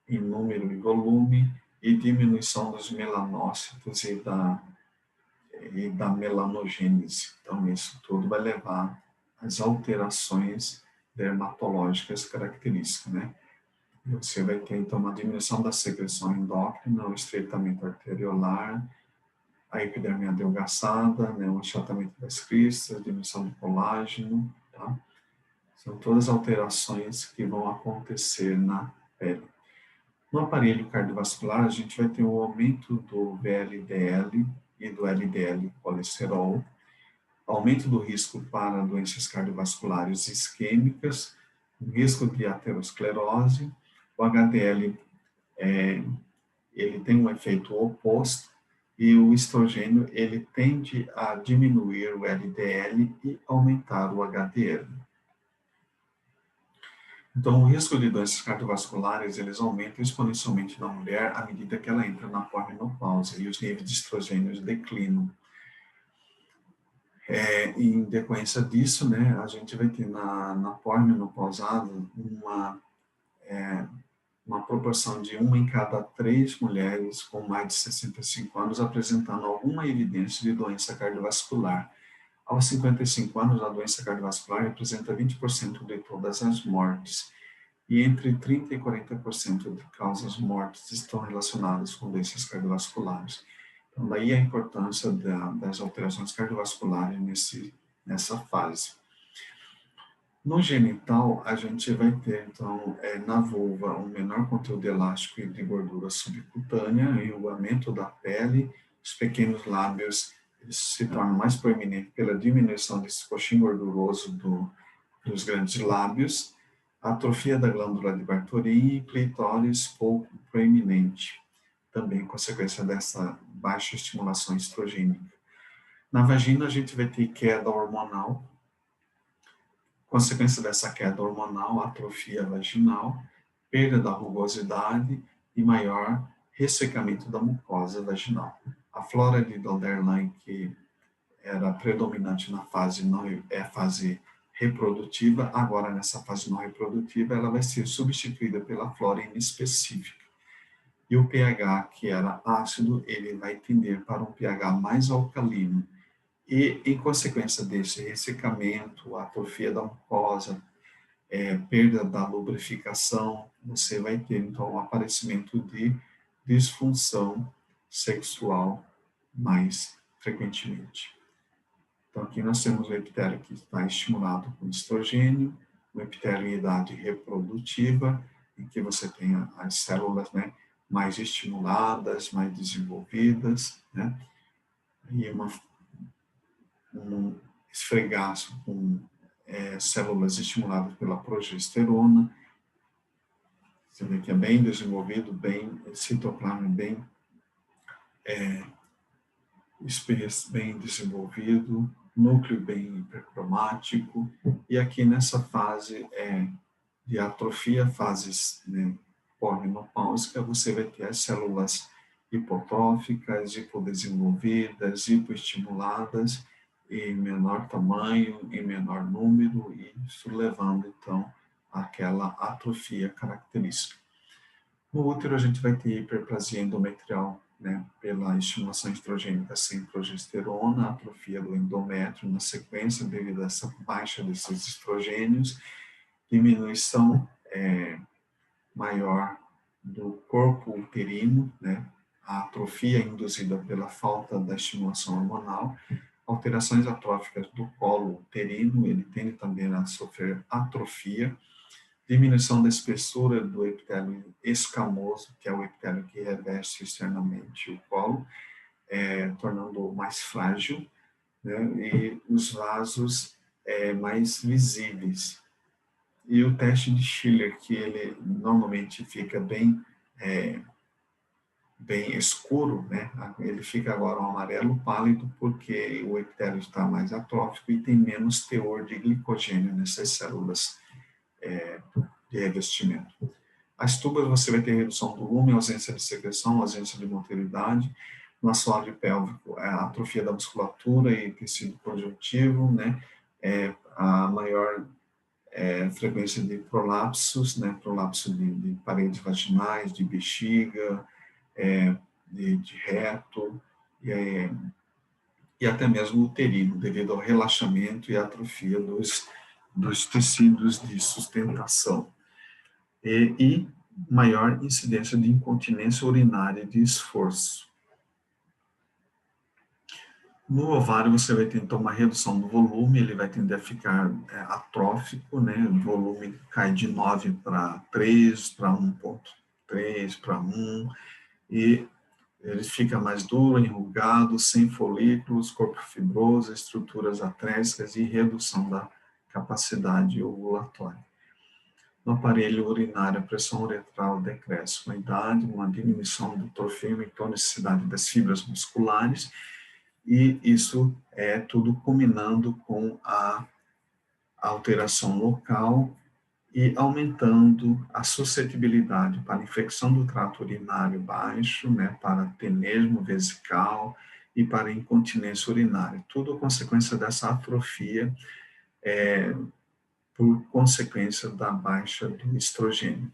em número e volume, e diminuição dos melanócitos e e da melanogênese. Então, isso tudo vai levar às alterações dermatológicas características, né? Você vai ter, então, uma diminuição da secreção endócrina, o estreitamento arteriolar, a epiderme adelgaçada, né, o achatamento das cristas, diminuição do colágeno, tá? São todas alterações que vão acontecer na pele. No aparelho cardiovascular, a gente vai ter o aumento do VLDL e do LDL colesterol, aumento do risco para doenças cardiovasculares isquêmicas, o risco de aterosclerose, o HDL ele tem um efeito oposto e o estrogênio ele tende a diminuir o LDL e aumentar o HDL. Então, o risco de doenças cardiovasculares, eles aumentam exponencialmente na mulher à medida que ela entra na pós-menopausa e os níveis de estrogênios declinam. Em decorrência disso, né, a gente vai ter na pós-menopausada uma proporção de 1 em cada 3 mulheres com mais de 65 anos apresentando alguma evidência de doença cardiovascular. Aos 55 anos, a doença cardiovascular representa 20% de todas as mortes, e entre 30% e 40% de causas mortes estão relacionadas com doenças cardiovasculares. Então, daí a importância das alterações cardiovasculares nessa fase. No genital, a gente vai ter, então, na vulva, um menor conteúdo elástico e de gordura subcutânea, e o aumento da pele, os pequenos lábios eles se tornam mais proeminentes pela diminuição desse coxim gorduroso dos grandes lábios, a atrofia da glândula de Bartholin e clitóris pouco proeminente, também consequência dessa baixa estimulação estrogênica. Na vagina, a gente vai ter queda hormonal, consequência dessa queda hormonal, atrofia vaginal, perda da rugosidade e maior ressecamento da mucosa vaginal. A flora de Dodderlein, que era predominante na fase fase reprodutiva, agora nessa fase não reprodutiva, ela vai ser substituída pela flora inespecífica. E o pH, que era ácido, ele vai tender para um pH mais alcalino. E, em consequência desse ressecamento, atrofia da mucosa, perda da lubrificação, você vai ter, então, o aparecimento de disfunção sexual mais frequentemente. Então, aqui nós temos o epitélio que está estimulado com estrogênio, o epitélio em idade reprodutiva, em que você tem as células, né, mais estimuladas, mais desenvolvidas, né, e um esfregaço com células estimuladas pela progesterona. Você vê que é bem desenvolvido, bem citoplasma bem espécie bem desenvolvido, núcleo bem hipercromático, e aqui nessa fase de atrofia, fases, né, pós-menopáusica, você vai ter as células hipotróficas, hipodesenvolvidas, hipoestimuladas, em menor tamanho, em menor número, e isso levando, então, àquela atrofia característica. No útero, a gente vai ter hiperplasia endometrial, né, pela estimulação estrogênica sem progesterona, atrofia do endométrio na sequência devido a essa baixa desses estrogênios, diminuição maior do corpo uterino, né, a atrofia induzida pela falta da estimulação hormonal, alterações atróficas do colo uterino, ele tende também a sofrer atrofia, diminuição da espessura do epitélio escamoso, que é o epitélio que reveste externamente o colo, tornando-o mais frágil, né, e os vasos mais visíveis. E o teste de Schiller, que ele normalmente fica bem escuro, né, ele fica agora um amarelo pálido porque o epitélio está mais atrófico e tem menos teor de glicogênio nessas células de revestimento. As tubas você vai ter redução do lume, ausência de secreção, ausência de motilidade. No assoalho pélvico, a atrofia da musculatura e tecido conjuntivo, né? A maior frequência de prolapsos, né? Prolapso de paredes vaginais, de bexiga, de reto, e até mesmo uterino, devido ao relaxamento e atrofia dos tecidos de sustentação. E maior incidência de incontinência urinária de esforço. No ovário, você vai ter, então, uma redução do volume, ele vai tender a ficar atrófico, né? O volume cai de 9 para 3, para 1,3, para 1, e ele fica mais duro, enrugado, sem folículos, corpo fibroso, estruturas atrésicas e redução da capacidade ovulatória. No aparelho urinário, a pressão uretral decresce com a idade, uma diminuição do trofeu e tonicidade das fibras musculares, e isso é tudo culminando com a alteração local e aumentando a suscetibilidade para infecção do trato urinário baixo, né, para tenesmo vesical e para incontinência urinária. Tudo consequência dessa atrofia, por consequência da baixa do estrogênio.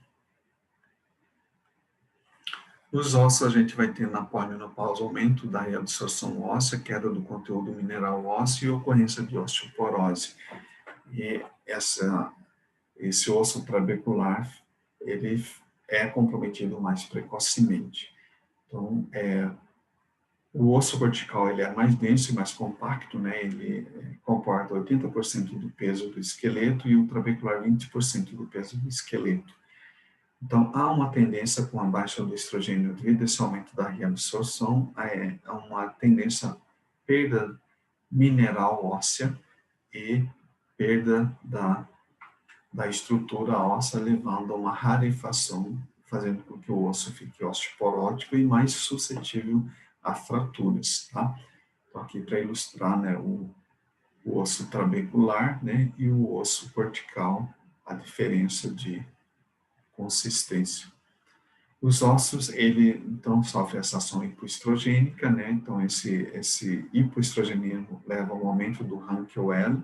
Nos ossos, a gente vai ter na pós-menopausa aumento da reabsorção óssea, queda do conteúdo mineral ósseo e ocorrência de osteoporose. E esse osso trabecular, ele é comprometido mais precocemente. Então, o osso cortical, ele é mais denso e mais compacto, né? Ele comporta 80% do peso do esqueleto e o trabecular 20% do peso do esqueleto. Então, há uma tendência com a baixa do estrogênio devido a esse aumento da reabsorção, a uma tendência à perda mineral óssea e perda da estrutura óssea, levando a uma rarefação, fazendo com que o osso fique osteoporótico e mais suscetível a fraturas, tá? Então, aqui para ilustrar, né, o osso trabecular, né, e o osso cortical, a diferença de consistência. Os ossos, ele, então, sofre essa ação hipoestrogênica, né? Então, esse hipoestrogenismo leva ao aumento do Hankel-L.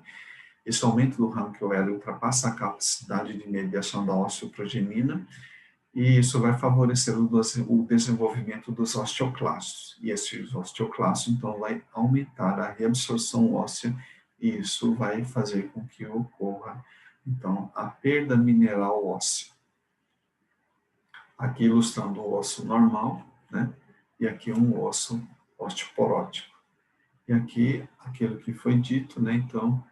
Esse aumento do Hankel-L ultrapassa a capacidade de mediação da osteoprogenina, e isso vai favorecer o desenvolvimento dos osteoclastos. E esses osteoclastos, então, vai aumentar a reabsorção óssea, e isso vai fazer com que ocorra, então, a perda mineral óssea. Aqui ilustrando o osso normal, né? E aqui um osso osteoporótico. E aqui, aquilo que foi dito, né? Então,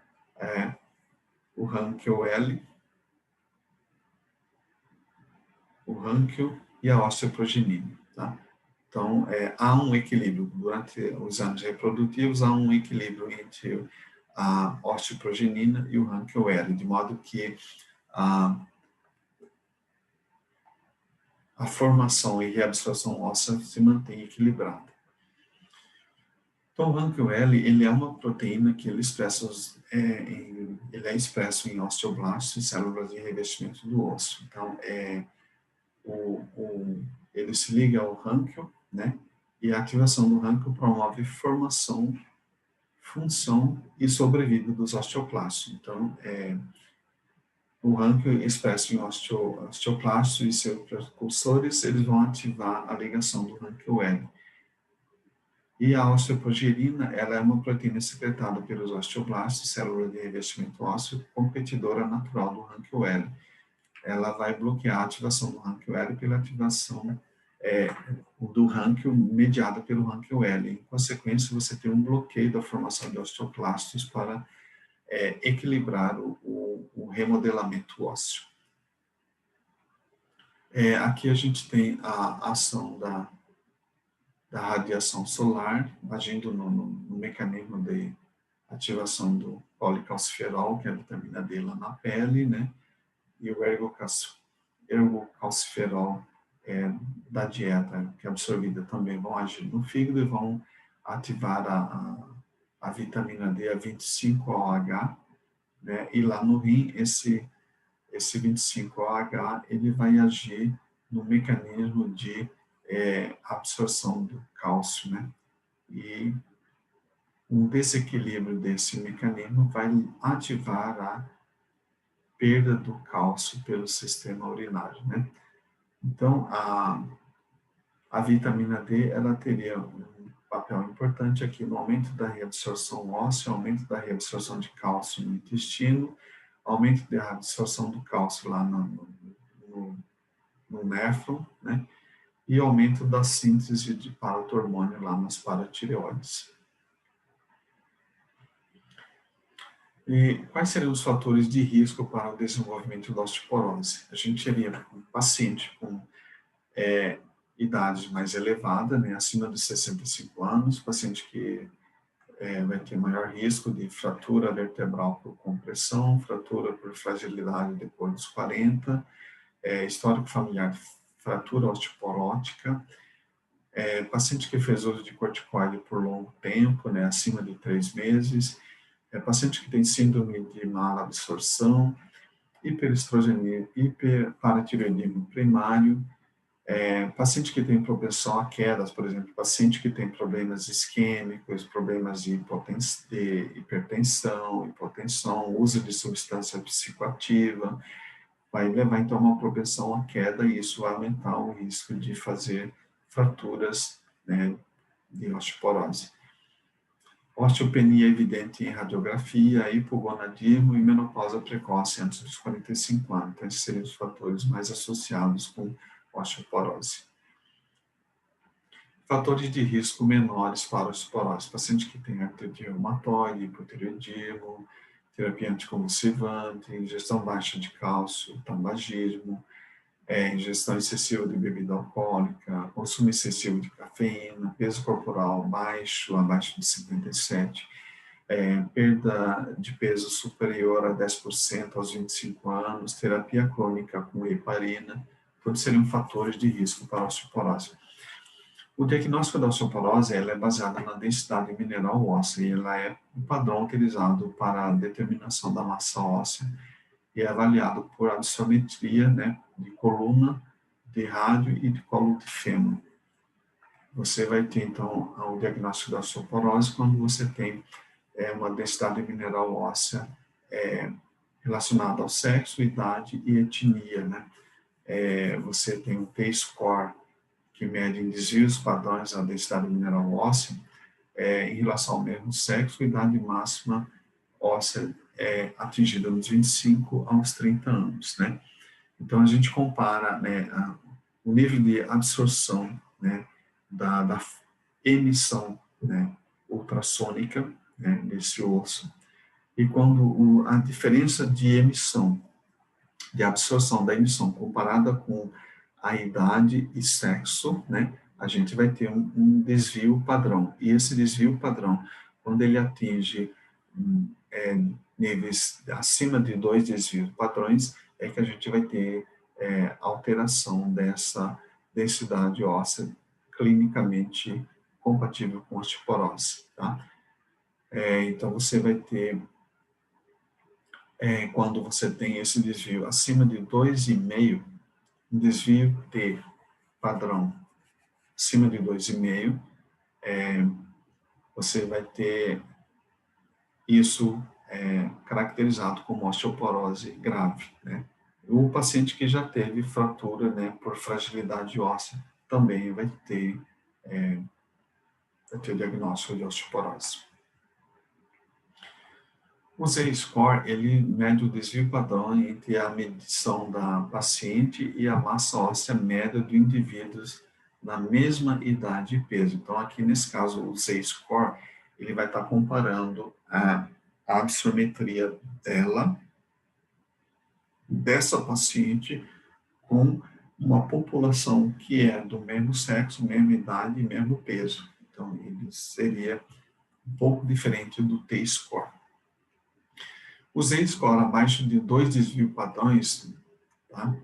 o Hankel-L, o Hankel e a osteoprogenina, tá? Então, há um equilíbrio. Durante os anos reprodutivos, há um equilíbrio entre a osteoprogenina e o Hankel-L, de modo que a formação e reabsorção óssea se mantém equilibrada. Então, o Hankel-L, ele é uma proteína que ele é expresso em osteoblastos e células de revestimento do osso. Então, ele se liga ao Hankel, né? E a ativação do Hankel promove formação, função e sobrevida dos osteoclastos. Então, o Hankel expresso em osteoclastos e seus precursores, eles vão ativar a ligação do Hankel-L. E a osteoprogenina, ela é uma proteína secretada pelos osteoblastos, célula de revestimento ósseo, competidora natural do Hankel-L. Ela vai bloquear a ativação do Hankel-L pela ativação do Hankel mediada pelo Hankel-L. Em consequência, você tem um bloqueio da formação de osteoclastos para equilibrar o remodelamento ósseo. Aqui a gente tem a ação da radiação solar, agindo no mecanismo de ativação do policalciferol, que é a vitamina D lá na pele, né? E o ergocalciferol da dieta, que é absorvida, também vão agir no fígado e vão ativar a vitamina D, a 25-OH, né? E lá no rim, esse 25-OH, ele vai agir no mecanismo de absorção do cálcio, né? E um desequilíbrio desse mecanismo vai ativar a perda do cálcio pelo sistema urinário, né? Então, a vitamina D, ela teria papel importante aqui no aumento da reabsorção óssea, aumento da reabsorção de cálcio no intestino, aumento da absorção do cálcio lá no néfron, né? E aumento da síntese de paratormônio lá nas paratireoides. E quais seriam os fatores de risco para o desenvolvimento da osteoporose? A gente teria um paciente com idade mais elevada, né, acima de 65 anos, paciente que vai ter maior risco de fratura vertebral por compressão, fratura por fragilidade depois dos 40, histórico familiar de fratura osteoporótica, paciente que fez uso de corticoide por longo tempo, né, acima de 3 meses, paciente que tem síndrome de malabsorção, hiperestrogenia, hiperparatireoidismo primário, paciente que tem propensão a quedas, por exemplo, paciente que tem problemas isquêmicos, problemas de hipertensão, hipotensão, uso de substância psicoativa, vai levar então a uma propensão à queda e isso vai aumentar o risco de fazer fraturas, né, de osteoporose. Osteopenia evidente em radiografia, hipogonadismo e menopausa precoce antes dos 45 anos. Então, esses seriam os fatores mais associados com osteoporose. Fatores de risco menores para a osteoporose. Paciente que tem artrite reumatoide, hipotireoidismo, terapia anticonvulsivante, ingestão baixa de cálcio, tabagismo, ingestão excessiva de bebida alcoólica, consumo excessivo de cafeína, peso corporal baixo, abaixo de 57, perda de peso superior a 10% aos 25 anos, terapia crônica com heparina, todos seriam fatores de risco para a osteoporose. O diagnóstico da osteoporose é baseado na densidade mineral óssea e ela é o padrão utilizado para a determinação da massa óssea e é avaliado por absciometria, né, de coluna, de rádio e de colo de fêmur. Você vai ter, então, o diagnóstico da osteoporose quando você tem uma densidade mineral óssea relacionada ao sexo, idade e etnia, né? Você tem um T-score que mede em desvios padrões a densidade mineral óssea em relação ao mesmo sexo, idade máxima óssea atingida nos 25 aos 30 anos, né? Então, a gente compara, né, o nível de absorção, né, da emissão, né, ultrassônica, né, desse osso, e quando a diferença de emissão, de absorção da emissão comparada com a idade e sexo, né, a gente vai ter um desvio padrão. E esse desvio padrão, quando ele atinge níveis acima de 2 desvios padrões, é que a gente vai ter alteração dessa densidade óssea clinicamente compatível com osteoporose, tá? Então, você vai ter, quando você tem esse desvio acima de 2,5, um desvio T padrão acima de 2,5, você vai ter isso caracterizado como osteoporose grave, né? O paciente que já teve fratura, né, por fragilidade óssea também vai ter o diagnóstico de osteoporose. O Z-score, ele mede o desvio padrão entre a medição da paciente e a massa óssea média do indivíduo na mesma idade e peso. Então, aqui nesse caso, o Z-score, ele vai estar comparando a absormetria dessa paciente com uma população que é do mesmo sexo, mesma idade e mesmo peso. Então, ele seria um pouco diferente do T-score. O Z-score abaixo de 2 desvios padrões, tá?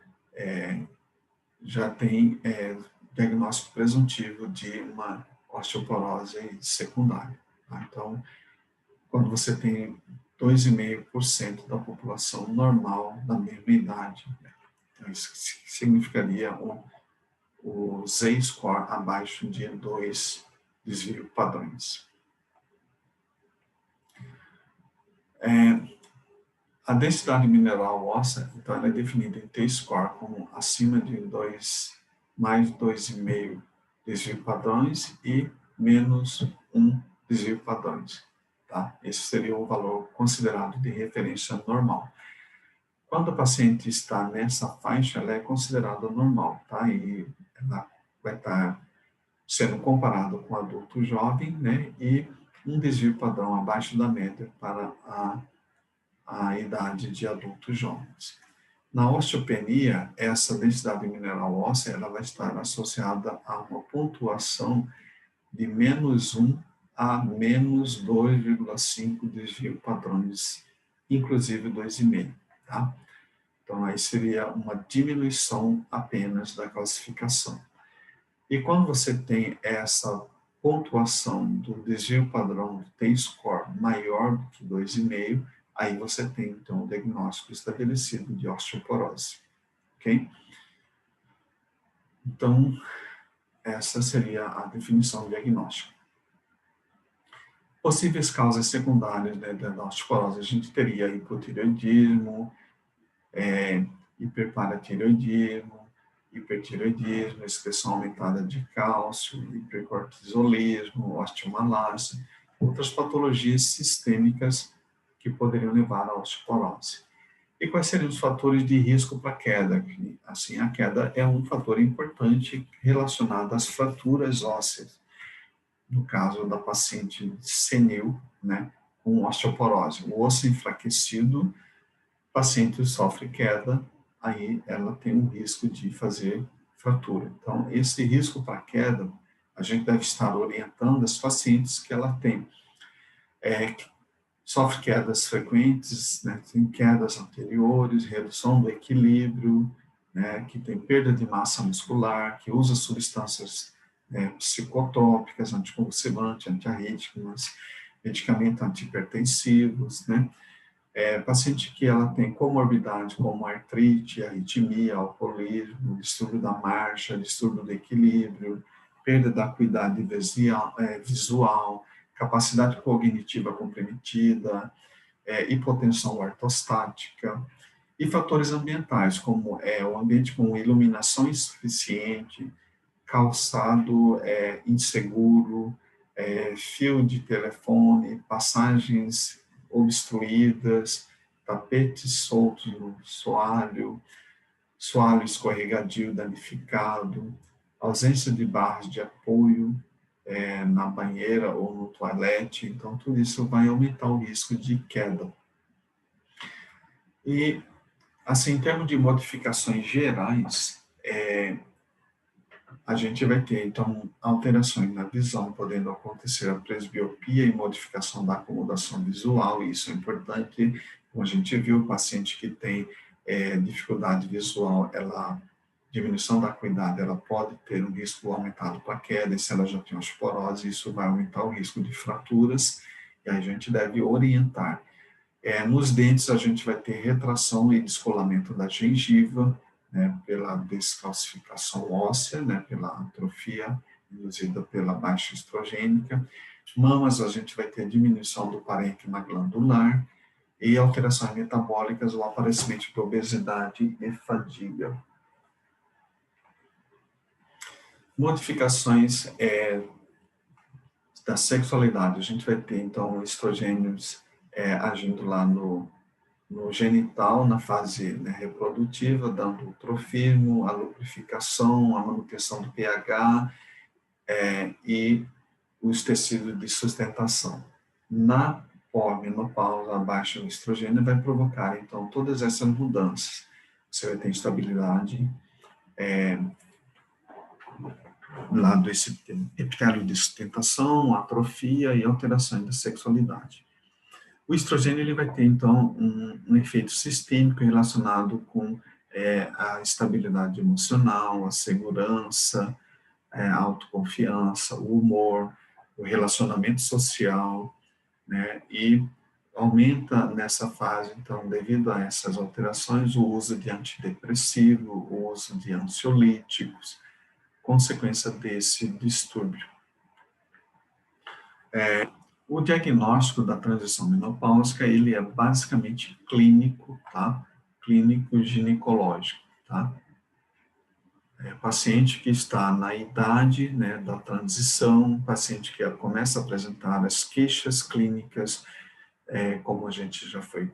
Já tem diagnóstico presuntivo de uma osteoporose secundária. Tá? Então, quando você tem 2,5% da população normal da mesma idade, né? Então, isso significaria o Z-score abaixo de 2 desvios padrões. A densidade mineral óssea, então, ela é definida em T-score como acima de 2, mais 2,5 desvios padrões e menos 1 desvio padrões. Tá? Esse seria o valor considerado de referência normal. Quando a paciente está nessa faixa, ela é considerada normal, tá? E ela vai estar sendo comparada com adulto jovem, né? E um desvio padrão abaixo da média para a idade de adultos jovens. Na osteopenia, essa densidade mineral óssea ela vai estar associada a uma pontuação de menos 1 a menos 2,5 desvio padrões, inclusive 2,5, tá? Então, aí seria uma diminuição apenas da classificação. E quando você tem essa pontuação do desvio padrão do T-score maior do que 2,5, aí você tem, então, o diagnóstico estabelecido de osteoporose, ok? Então, essa seria a definição diagnóstica. Possíveis causas secundárias, né, da osteoporose, a gente teria hipotireoidismo, hiperparatireoidismo, hipertireoidismo, excreção aumentada de cálcio, hipercortisolismo, osteomalase, outras patologias sistêmicas que poderiam levar à osteoporose. E quais seriam os fatores de risco para a queda? Assim, a queda é um fator importante relacionado às fraturas ósseas, no caso da paciente senil, né, com osteoporose. O osso enfraquecido, o paciente sofre queda, aí ela tem um risco de fazer fratura. Então, esse risco para queda, a gente deve estar orientando as pacientes que ela tem, sofre quedas frequentes, né, tem quedas anteriores, redução do equilíbrio, né, que tem perda de massa muscular, que usa substâncias psicotrópicas, anticonvulsivantes, antiarrítmicas, medicamentos antihipertensivos, né, paciente que ela tem comorbidade como artrite, arritmia, alcoolismo, distúrbio da marcha, distúrbio do equilíbrio, perda da acuidade visual, capacidade cognitiva comprometida, hipotensão ortostática, e fatores ambientais, como o ambiente com iluminação insuficiente, calçado inseguro, fio de telefone, passagens obstruídas, tapetes soltos no soalho, soalho escorregadio danificado, ausência de barras de apoio na banheira ou no toalete, então tudo isso vai aumentar o risco de queda. E, assim, em termos de modificações gerais, a gente vai ter, então, alterações na visão, podendo acontecer a presbiopia e modificação da acomodação visual, e isso é importante. Como a gente viu, o paciente que tem dificuldade visual, diminuição da acuidade, ela pode ter um risco aumentado para queda, e se ela já tem osteoporose, isso vai aumentar o risco de fraturas, e a gente deve orientar. Nos dentes, a gente vai ter retração e descolamento da gengiva, né, pela descalcificação óssea, né, pela atrofia induzida pela baixa estrogênica. Mamas, a gente vai ter diminuição do parênquima glandular e alterações metabólicas, o aparecimento de obesidade e fadiga. Modificações da sexualidade, a gente vai ter, então, estrogênios agindo lá no genital, na fase reprodutiva, dando o trofismo, a lubrificação, a manutenção do pH e os tecidos de sustentação. Na pós-menopausa, a baixa do estrogênio vai provocar, então, todas essas mudanças. Você vai ter instabilidade lá do epitélio de sustentação, atrofia e alterações da sexualidade. O estrogênio ele vai ter, então, um efeito sistêmico relacionado com a estabilidade emocional, a segurança, a autoconfiança, o humor, o relacionamento social, né? E aumenta nessa fase, então, devido a essas alterações, o uso de antidepressivo, o uso de ansiolíticos, consequência desse distúrbio. O diagnóstico da transição menopáusica, ele é basicamente clínico, tá? Clínico ginecológico, tá? paciente que está na idade, né, da transição, paciente que começa a apresentar as queixas clínicas, como a gente já foi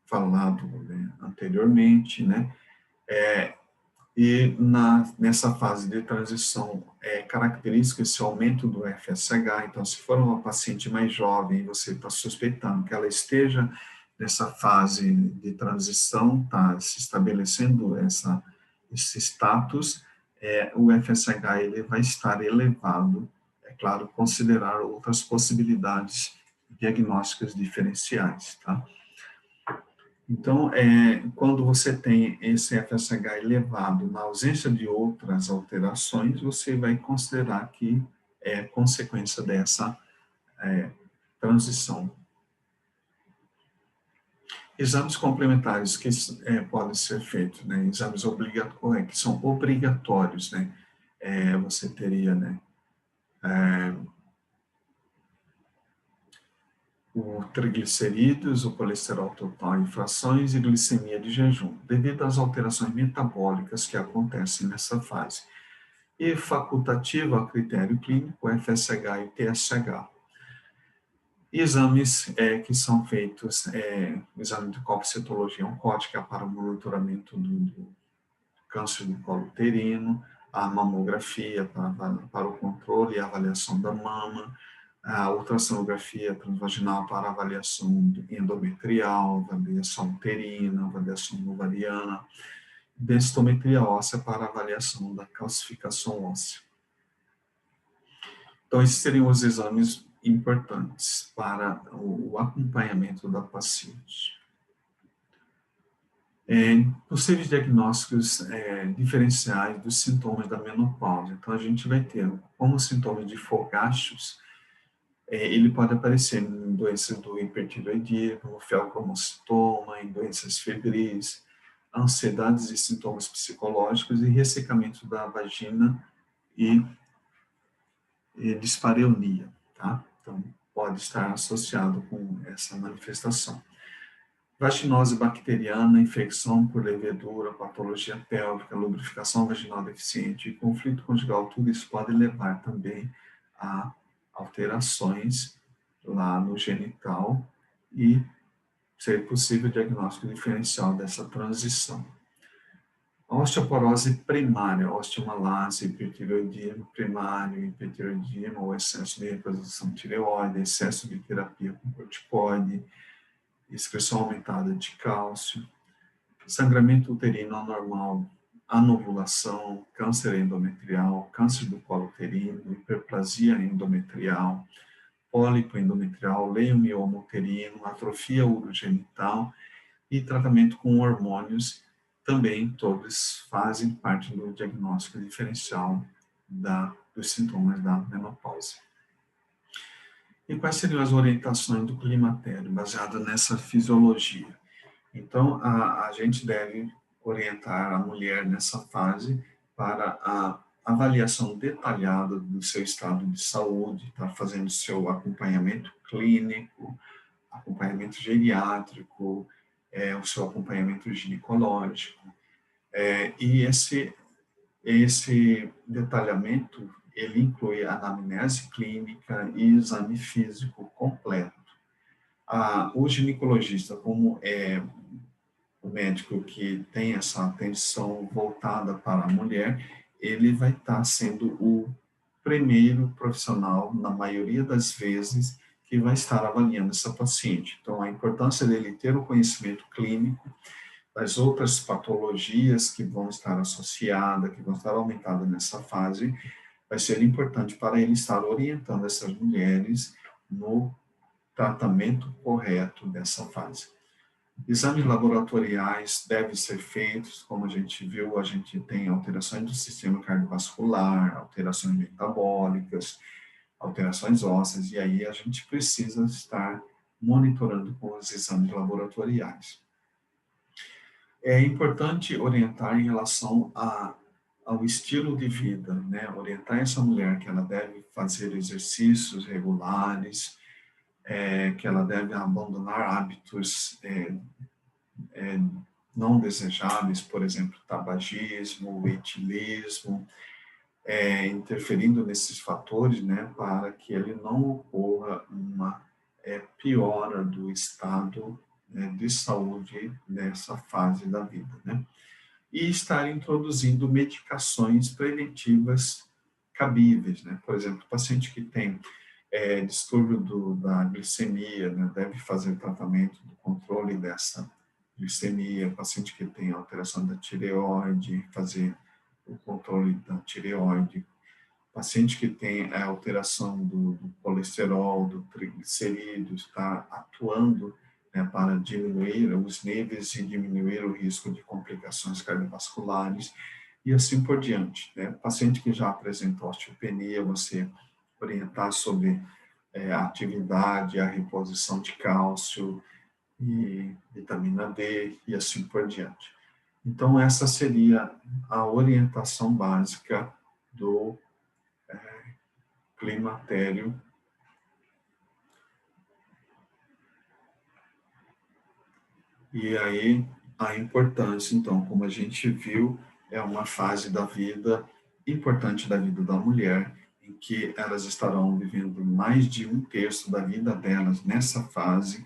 falado, né, anteriormente, né, e nessa fase de transição é característico esse aumento do FSH. Então, se for uma paciente mais jovem, você está suspeitando que ela esteja nessa fase de transição, está se estabelecendo esse status, o FSH ele vai estar elevado. É claro, considerar outras possibilidades diagnósticas diferenciais, tá? Então, quando você tem esse FSH elevado na ausência de outras alterações, você vai considerar que é consequência dessa transição. Exames complementares que podem ser feitos, né? Exames que são obrigatórios, né? Você teria, né? O triglicerídeos, o colesterol total em frações e glicemia de jejum, devido às alterações metabólicas que acontecem nessa fase. E facultativo a critério clínico, FSH e TSH. Exames que são feitos, exame de colpocitologia oncótica para o monitoramento do câncer do colo uterino, a mamografia para o controle e avaliação da mama, a ultrassonografia transvaginal para avaliação endometrial, avaliação uterina, avaliação ovariana, densitometria óssea para avaliação da calcificação óssea. Então, esses seriam os exames importantes para o acompanhamento da paciente. Possíveis diagnósticos diferenciais dos sintomas da menopausa. Então, a gente vai ter como sintomas de fogachos, ele pode aparecer em doenças do hipertiroidismo, feocromocitoma, em doenças febris, ansiedades e sintomas psicológicos e ressecamento da vagina e dispareunia, tá? Então, pode estar associado com essa manifestação. Vaginose bacteriana, infecção por levedura, patologia pélvica, lubrificação vaginal deficiente e conflito conjugal, tudo isso pode levar também a alterações lá no genital e ser possível o diagnóstico diferencial dessa transição. A osteoporose primária, osteomalase, hipertireoidismo primário, hipertireoidismo ou excesso de reposição tireoide, excesso de terapia com corticoide, excreção aumentada de cálcio, sangramento uterino anormal, anovulação, câncer endometrial, câncer do colo uterino, hiperplasia endometrial, pólipo endometrial, leiomioma uterino, atrofia urogenital e tratamento com hormônios, também todos fazem parte do diagnóstico diferencial dos sintomas da menopausa. E quais seriam as orientações do climatério, baseada nessa fisiologia? Então, a gente deve orientar a mulher nessa fase para a avaliação detalhada do seu estado de saúde, tá fazendo seu acompanhamento clínico, acompanhamento geriátrico, o seu acompanhamento ginecológico. E esse detalhamento, ele inclui a anamnese clínica e exame físico completo. O ginecologista, como é o médico que tem essa atenção voltada para a mulher, ele vai estar sendo o primeiro profissional, na maioria das vezes, que vai estar avaliando essa paciente. Então, a importância dele ter o conhecimento clínico das outras patologias que vão estar associadas, que vão estar aumentadas nessa fase, vai ser importante para ele estar orientando essas mulheres no tratamento correto dessa fase. Exames laboratoriais devem ser feitos, como a gente viu, a gente tem alterações do sistema cardiovascular, alterações metabólicas, alterações ósseas, e aí a gente precisa estar monitorando com os exames laboratoriais. É importante orientar em relação ao estilo de vida, né? Orientar essa mulher que ela deve fazer exercícios regulares, que ela deve abandonar hábitos não desejáveis, por exemplo, tabagismo, etilismo, interferindo nesses fatores, né, para que ele não ocorra uma piora do estado, né, de saúde nessa fase da vida, né? E estar introduzindo medicações preventivas cabíveis, né? Por exemplo, o paciente que tem distúrbio da glicemia, né, deve fazer tratamento do controle dessa glicemia, o paciente que tem alteração da tireoide, fazer o controle da tireoide, paciente que tem alteração do colesterol, do triglicerídeo, está atuando, né, para diminuir os níveis e diminuir o risco de complicações cardiovasculares e assim por diante, né? Paciente que já apresenta osteopenia, você orientar sobre a atividade, a reposição de cálcio e vitamina D e assim por diante. Então, essa seria a orientação básica do climatério. E aí, a importância, então, como a gente viu, é uma fase da vida importante da vida da mulher, em que elas estarão vivendo mais de um terço da vida delas nessa fase,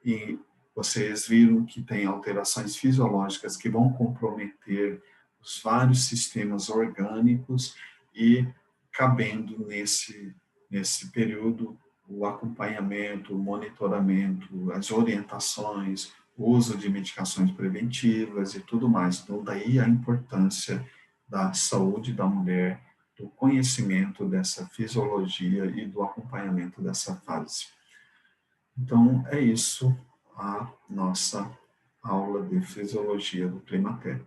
e vocês viram que tem alterações fisiológicas que vão comprometer os vários sistemas orgânicos e cabendo nesse período o acompanhamento, o monitoramento, as orientações, o uso de medicações preventivas e tudo mais. Então, daí a importância da saúde da mulher, do conhecimento dessa fisiologia e do acompanhamento dessa fase. Então, é isso a nossa aula de fisiologia do climatério.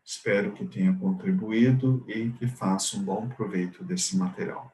Espero que tenha contribuído e que faça um bom proveito desse material.